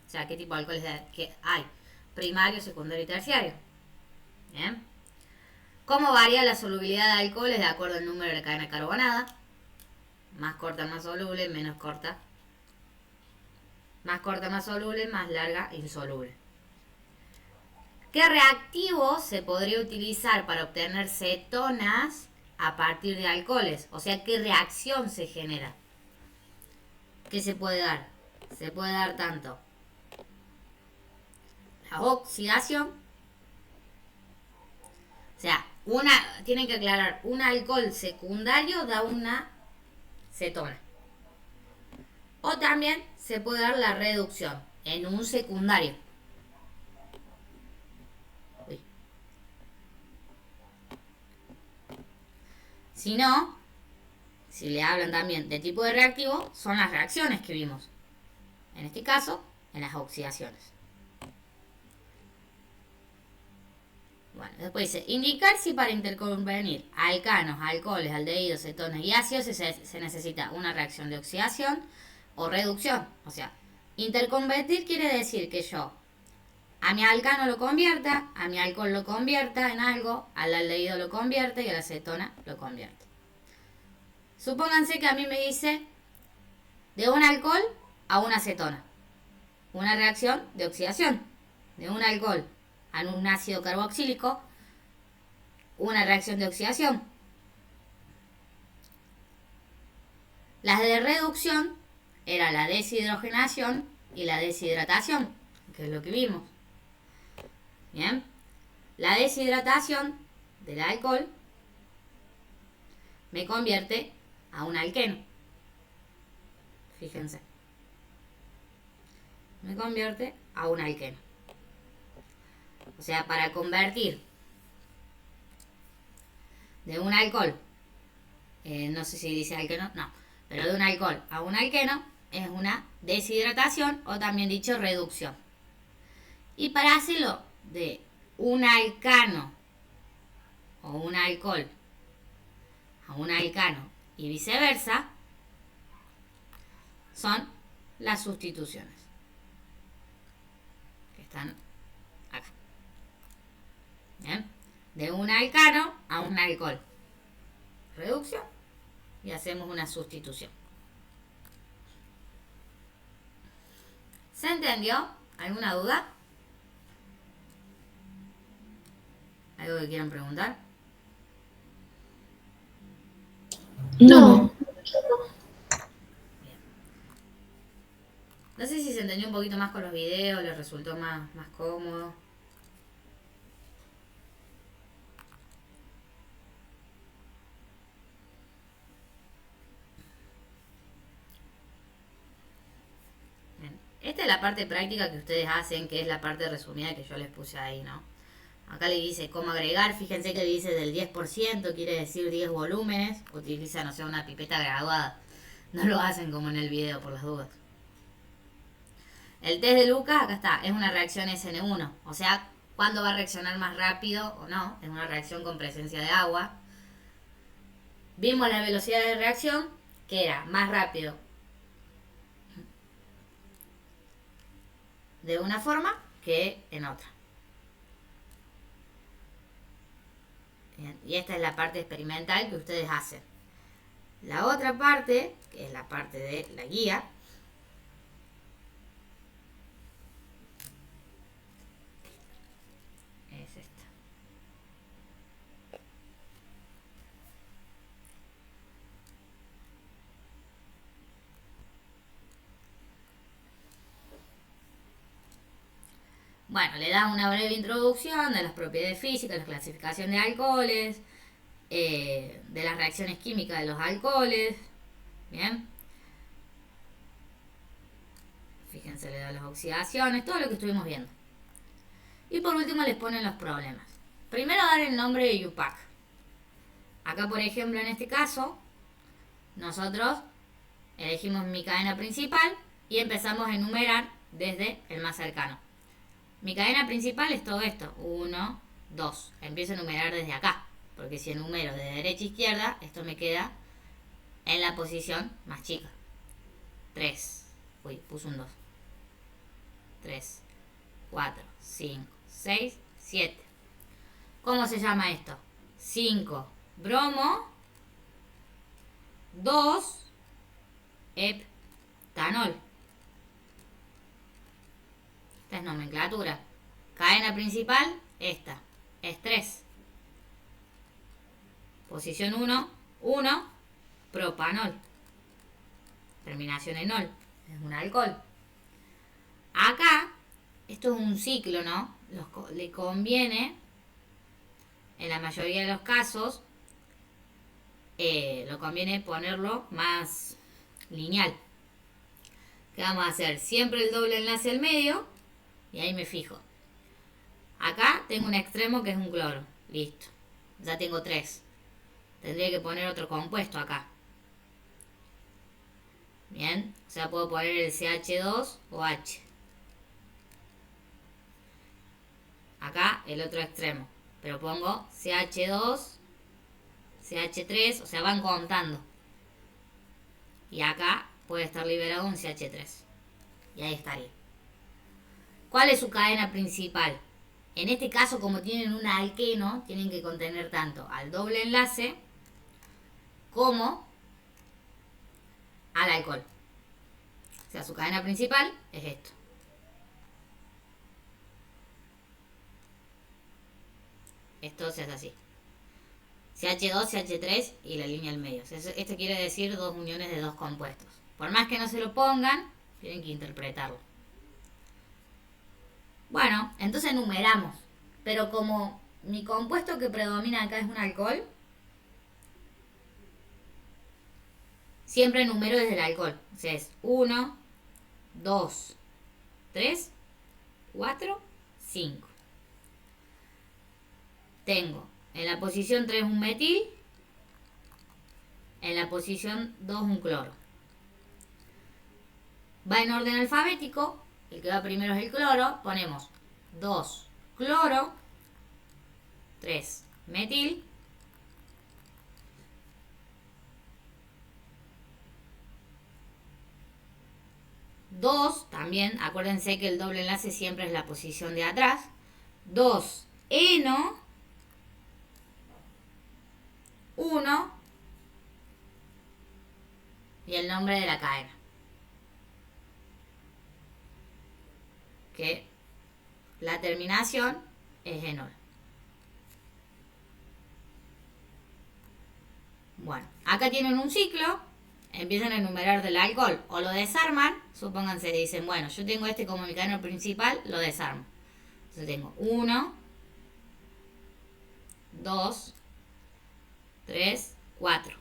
O sea, ¿qué tipo de alcoholes que hay? Primario, secundario y terciario. Bien. ¿Cómo varía la solubilidad de alcoholes de acuerdo al número de la cadena carbonada? Más corta, más soluble, menos corta. Más corta, más soluble, más larga, insoluble. ¿Qué reactivo se podría utilizar para obtener cetonas a partir de alcoholes? O sea, ¿qué reacción se genera? ¿Qué se puede dar? Se puede dar tanto la oxidación. O sea, tienen que aclarar, un alcohol secundario da una cetona. O también se puede dar la reducción en un secundario. Uy. Si no, si le hablan también de tipo de reactivo, son las reacciones que vimos. En este caso, en las oxidaciones. Bueno, después dice, indicar si para interconvenir alcanos, alcoholes, aldehídos, cetonas y ácidos se necesita una reacción de oxidación o reducción. O sea, interconvertir quiere decir que yo a mi alcano lo convierta, a mi alcohol lo convierta en algo, al aldehído lo convierte y a la cetona lo convierte. Supónganse que a mí me dice de un alcohol a una acetona. Una reacción de oxidación. De un alcohol a un ácido carboxílico. Una reacción de oxidación. Las de reducción era la deshidrogenación y la deshidratación, que es lo que vimos. Bien. La deshidratación del alcohol me convierte a un alqueno. Fíjense. Me convierte a un alqueno. O sea, para convertir de un alcohol, no sé si dice alqueno, no, pero de un alcohol a un alqueno es una deshidratación o también dicho reducción. Y para hacerlo de un alcano o un alcohol a un alcano y viceversa, son las sustituciones que están acá. ¿Bien? De un alcano a un alcohol, reducción, y hacemos una sustitución. ¿Se entendió? ¿Alguna duda? ¿Algo que quieran preguntar? No. No sé si se entendió un poquito más con los videos, les resultó más cómodo. Bien. Esta es la parte práctica que ustedes hacen, que es la parte resumida que yo les puse ahí, ¿no? Acá le dice cómo agregar, fíjense que dice del 10%, quiere decir 10 volúmenes, utilizan, o sea, una pipeta graduada. No lo hacen como en el video, por las dudas. El test de Lucas, acá está, es una reacción SN1, o sea, ¿cuándo va a reaccionar más rápido o no? Es una reacción con presencia de agua. Vimos la velocidad de reacción, que era más rápido de una forma que en otra. Bien, y esta es la parte experimental que ustedes hacen. La otra parte, que es la parte de la guía, Bueno, le da una breve introducción de las propiedades físicas, la clasificación de alcoholes, de las reacciones químicas de los alcoholes. Bien. Fíjense, le da las oxidaciones, todo lo que estuvimos viendo. Y por último les ponen los problemas. Primero dar el nombre de IUPAC. Acá, por ejemplo, en este caso, nosotros elegimos mi cadena principal y empezamos a enumerar desde el más cercano. Mi cadena principal es todo esto, 1, 2. Empiezo a enumerar desde acá, porque si enumero de derecha a izquierda, esto me queda en la posición más chica. 3. Uy, puse un 2. 3, 4, 5, 6, 7. ¿Cómo se llama esto? 5 bromo, 2 heptanol. Esta es nomenclatura. Cadena principal, esta. Es 3. Posición 1, 1 propanol. Terminación en ol. Es un alcohol. Acá, esto es un ciclo, ¿no? Le conviene, en la mayoría de los casos, lo conviene ponerlo más lineal. ¿Qué vamos a hacer? Siempre el doble enlace al medio, y ahí me fijo. Acá tengo un extremo que es un cloro. Listo. Ya tengo 3. Tendría que poner otro compuesto acá. Bien. O sea, puedo poner el CH2 o H. Acá el otro extremo. Pero pongo CH2, CH3, o sea, van contando. Y acá puede estar liberado un CH3. Y ahí estaría. ¿Cuál es su cadena principal? En este caso, como tienen un alqueno, tienen que contener tanto al doble enlace como al alcohol. O sea, su cadena principal es esto. Esto se hace así. CH2, CH3 y la línea al medio. Esto quiere decir dos uniones de dos compuestos. Por más que no se lo pongan, tienen que interpretarlo. Bueno, entonces numeramos. Pero como mi compuesto que predomina acá es un alcohol, siempre numero desde el alcohol. O sea, es 1, 2, 3, 4, 5. Tengo en la posición 3 un metil, en la posición 2 un cloro. Va en orden alfabético, el que va primero es el cloro, ponemos 2 cloro, 3 metil, 2 también, acuérdense que el doble enlace siempre es la posición de atrás, 2 eno, 1 y el nombre de la cadena, que la terminación es enol. Bueno, acá tienen un ciclo, empiezan a enumerar del alcohol o lo desarman, supónganse, dicen, bueno, yo tengo este como mi cadena principal, lo desarmo. Entonces tengo 1, 2, 3, 4.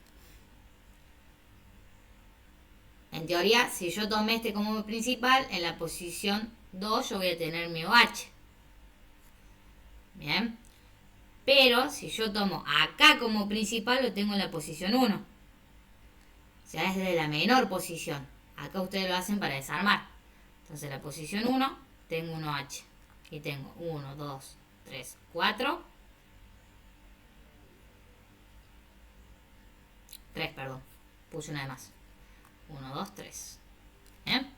En teoría, si yo tomé este como principal, en la posición 2 yo voy a tener mi OH. Bien. Pero si yo tomo acá como principal, lo tengo en la posición 1. O sea, es de la menor posición. Acá ustedes lo hacen para desarmar. Entonces, en la posición 1 tengo un OH. Y tengo 1, 2, 3, 4. 3, perdón. Puse una de más. 1, 2, 3. ¿Bien?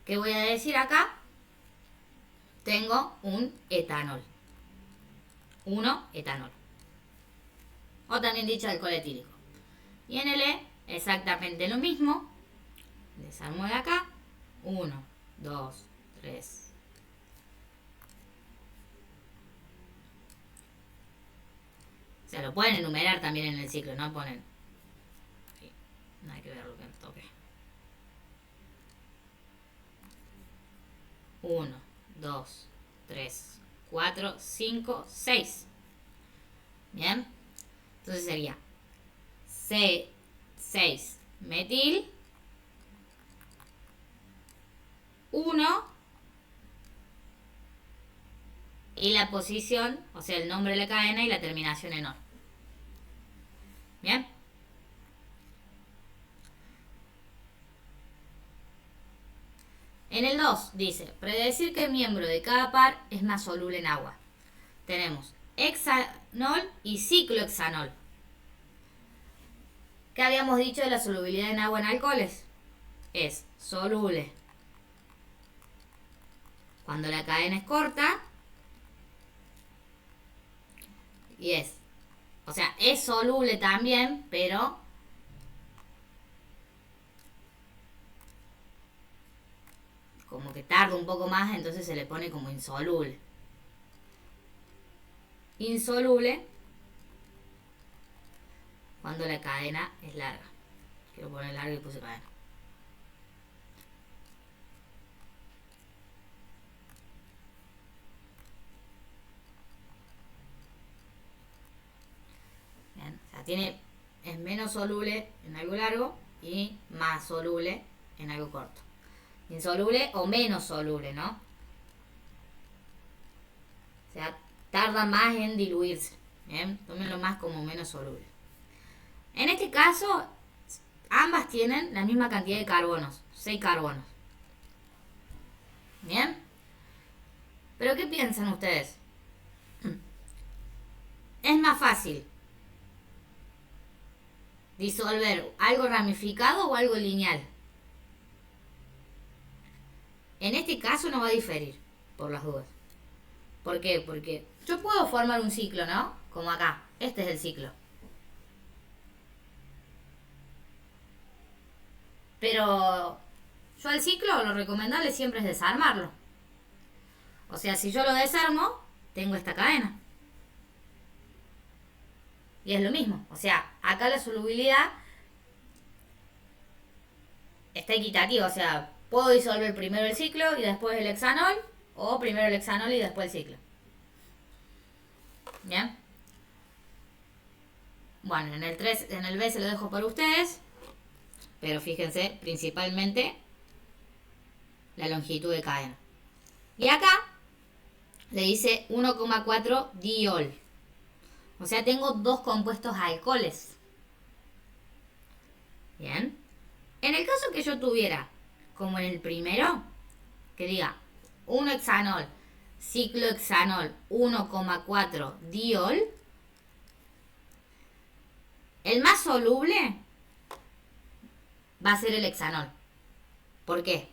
¿Qué voy a decir acá? Tengo un etanol. 1 etanol. O también dicho alcohol etílico. Y en el E, exactamente lo mismo. Desarmo de acá. 1, 2, 3. O sea, lo pueden enumerar también en el ciclo, no ponen. Sí, no hay que ver lo que me toque. 1, 2, 3, 4, 5, 6. Bien. Entonces sería 6 metil 1 y la posición, o sea, el nombre de la cadena y la terminación en ON. Bien. En el 2 dice, predecir que el miembro de cada par es más soluble en agua. Tenemos hexanol y ciclohexanol. ¿Qué habíamos dicho de la solubilidad en agua en alcoholes? Es soluble cuando la cadena es corta y es soluble también, pero como que tarda un poco más, entonces se le pone como insoluble. Insoluble cuando la cadena es larga. Quiero poner larga y puse cadena. Bien, o sea, es menos soluble en algo largo y más soluble en algo corto. Insoluble o menos soluble, ¿no? O sea, tarda más en diluirse. Bien, tómenlo más como menos soluble. En este caso, ambas tienen la misma cantidad de carbonos, 6 carbonos. Bien. Pero ¿qué piensan ustedes? Es más fácil disolver algo ramificado o algo lineal. En este caso no va a diferir, por las dudas. ¿Por qué? Porque yo puedo formar un ciclo, ¿no? Como acá. Este es el ciclo. Pero yo al ciclo lo recomendable siempre es desarmarlo. O sea, si yo lo desarmo, tengo esta cadena. Y es lo mismo. O sea, acá la solubilidad está equitativa. O sea, puedo disolver primero el ciclo y después el hexanol. O primero el hexanol y después el ciclo. Bien. Bueno, en el B se lo dejo para ustedes. Pero fíjense, principalmente la longitud de cadena. Y acá le dice 1,4 diol. O sea, tengo dos compuestos alcoholes. Bien. En el caso que yo tuviera, como en el primero, que diga 1 hexanol, ciclohexanol, 1,4 diol, el más soluble va a ser el hexanol. ¿Por qué?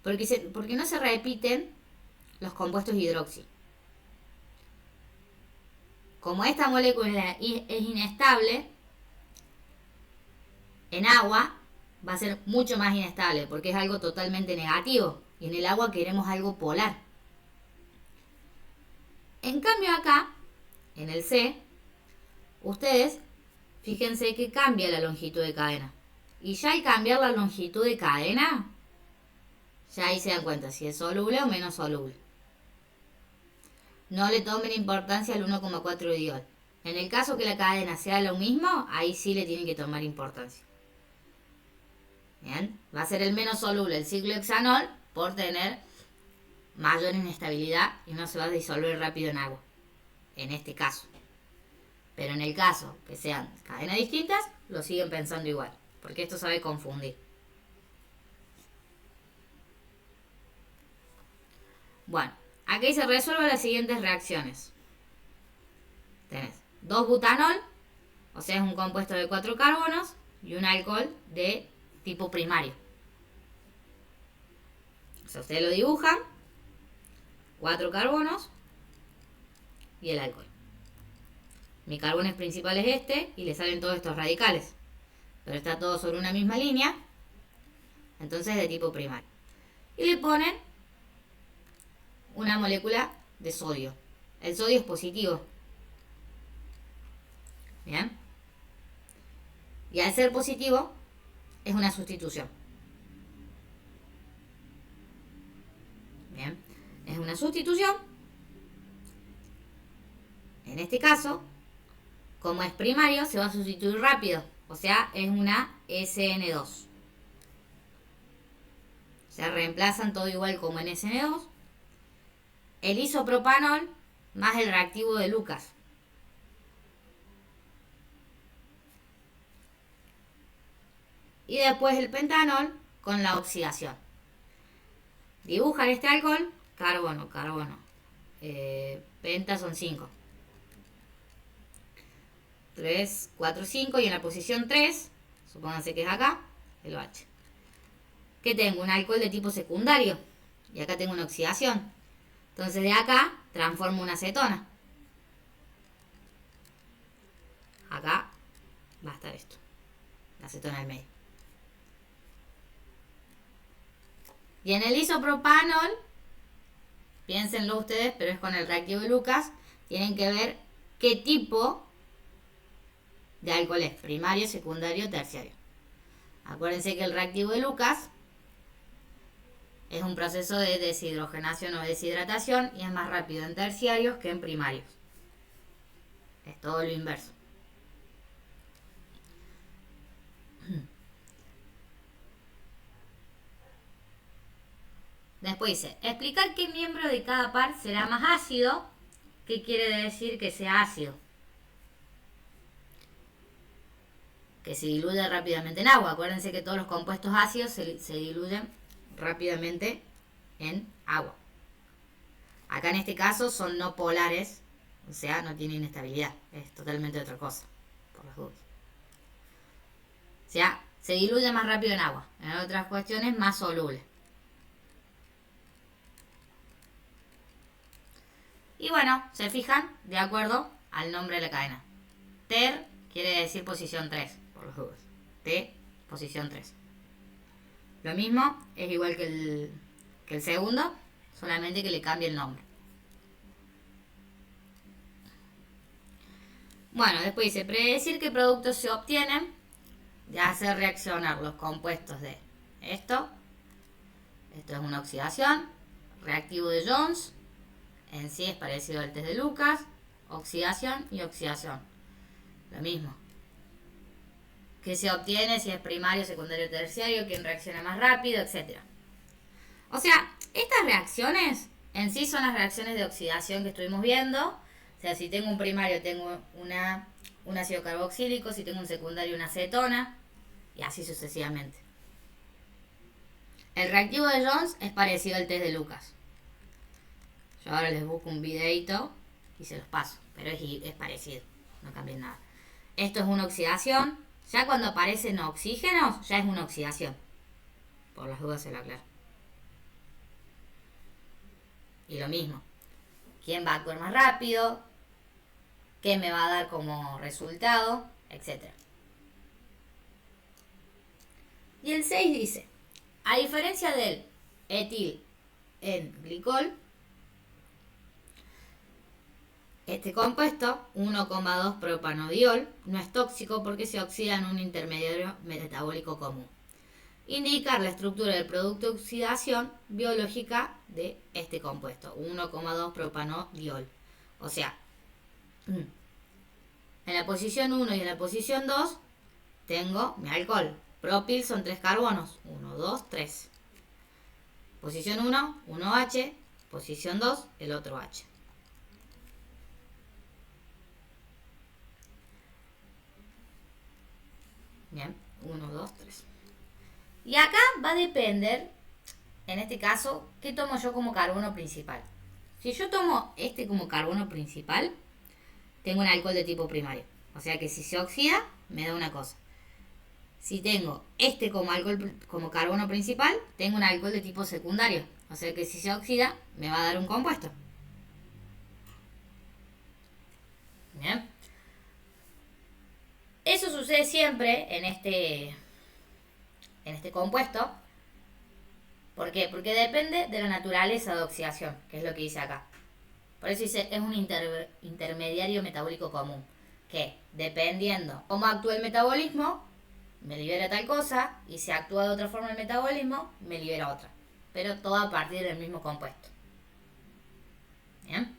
Porque no se repiten los compuestos hidroxi. Como esta molécula es inestable, en agua va a ser mucho más inestable porque es algo totalmente negativo. Y en el agua queremos algo polar. En cambio acá, en el C, ustedes fíjense que cambia la longitud de cadena. Y ya al cambiar la longitud de cadena, ya ahí se dan cuenta si es soluble o menos soluble. No le tomen importancia al 1,4 diol. En el caso que la cadena sea lo mismo, ahí sí le tienen que tomar importancia. Bien, va a ser el menos soluble el ciclohexanol por tener mayor inestabilidad y no se va a disolver rápido en agua. En este caso. Pero en el caso que sean cadenas distintas, lo siguen pensando igual. Porque esto sabe confundir. Bueno, aquí se resuelven las siguientes reacciones. Tenés 2-butanol, o sea es un compuesto de 4 carbonos, y un alcohol de tipo primario. O sea, ustedes lo dibujan, 4 carbonos y el alcohol. Mi carbono principal es este y le salen todos estos radicales. Pero está todo sobre una misma línea, entonces de tipo primario. Y le ponen una molécula de sodio. El sodio es positivo. Bien. Y al ser positivo, es una sustitución. Bien, es una sustitución. En este caso, como es primario, se va a sustituir rápido. O sea, es una SN2. Se reemplazan todo igual como en SN2. El isopropanol más el reactivo de Lucas. Y después el pentanol con la oxidación. Dibujan este alcohol, carbono, penta son 5. 3, 4, 5 y en la posición 3, supónganse que es acá, el OH. Que tengo un alcohol de tipo secundario y acá tengo una oxidación. Entonces de acá transformo una acetona. Acá va a estar esto, la acetona del medio. Y en el isopropanol, piénsenlo ustedes, pero es con el reactivo de Lucas, tienen que ver qué tipo de alcohol es, primario, secundario, terciario. Acuérdense que el reactivo de Lucas es un proceso de deshidrogenación o deshidratación y es más rápido en terciarios que en primarios. Es todo lo inverso. Después dice, explicar qué miembro de cada par será más ácido. ¿Qué quiere decir que sea ácido? Que se diluye rápidamente en agua. Acuérdense que todos los compuestos ácidos se diluyen rápidamente en agua. Acá en este caso son no polares, o sea, no tienen inestabilidad. Es totalmente otra cosa, por las dudas. O sea, se diluye más rápido en agua. En otras cuestiones, más soluble. Y bueno, se fijan de acuerdo al nombre de la cadena. Ter quiere decir posición 3, por las dudas. T, posición 3. Lo mismo, es igual que el segundo, solamente que le cambie el nombre. Bueno, después dice, predecir qué productos se obtienen de hacer reaccionar los compuestos de esto. Esto es una oxidación, reactivo de Jones. En sí es parecido al test de Lucas, oxidación y oxidación. Lo mismo. ¿Qué se obtiene si es primario, secundario, terciario? ¿Quién reacciona más rápido? Etcétera. O sea, estas reacciones en sí son las reacciones de oxidación que estuvimos viendo. O sea, si tengo un primario tengo un ácido carboxílico, si tengo un secundario una acetona y así sucesivamente. El reactivo de Jones es parecido al test de Lucas. Yo ahora les busco un videito y se los paso, pero es parecido, no cambia nada. Esto es una oxidación, ya cuando aparecen oxígenos ya es una oxidación. Por las dudas se lo aclaro. Y lo mismo, ¿quién va a actuar más rápido? ¿Qué me va a dar como resultado? Etcétera. Y el 6 dice, a diferencia del etil en glicol, este compuesto, 1,2 propanodiol, no es tóxico porque se oxida en un intermediario metabólico común. Indicar la estructura del producto de oxidación biológica de este compuesto, 1,2 propanodiol. O sea, en la posición 1 y en la posición 2 tengo mi alcohol. Propil son 3 carbonos, 1, 2, 3. Posición 1, 1H, posición 2, el otro H. Bien, 1, 2, 3. Y acá va a depender, en este caso, qué tomo yo como carbono principal. Si yo tomo este como carbono principal, tengo un alcohol de tipo primario. O sea que si se oxida, me da una cosa. Si tengo este como alcohol como carbono principal, tengo un alcohol de tipo secundario. O sea que si se oxida, me va a dar un compuesto. Bien. Eso sucede siempre en este compuesto. ¿Por qué? Porque depende de la naturaleza de oxidación, que es lo que dice acá. Por eso dice, es un intermediario metabólico común. Que dependiendo cómo actúa el metabolismo, me libera tal cosa, y si actúa de otra forma el metabolismo, me libera otra. pero todo a partir del mismo compuesto. ¿Bien?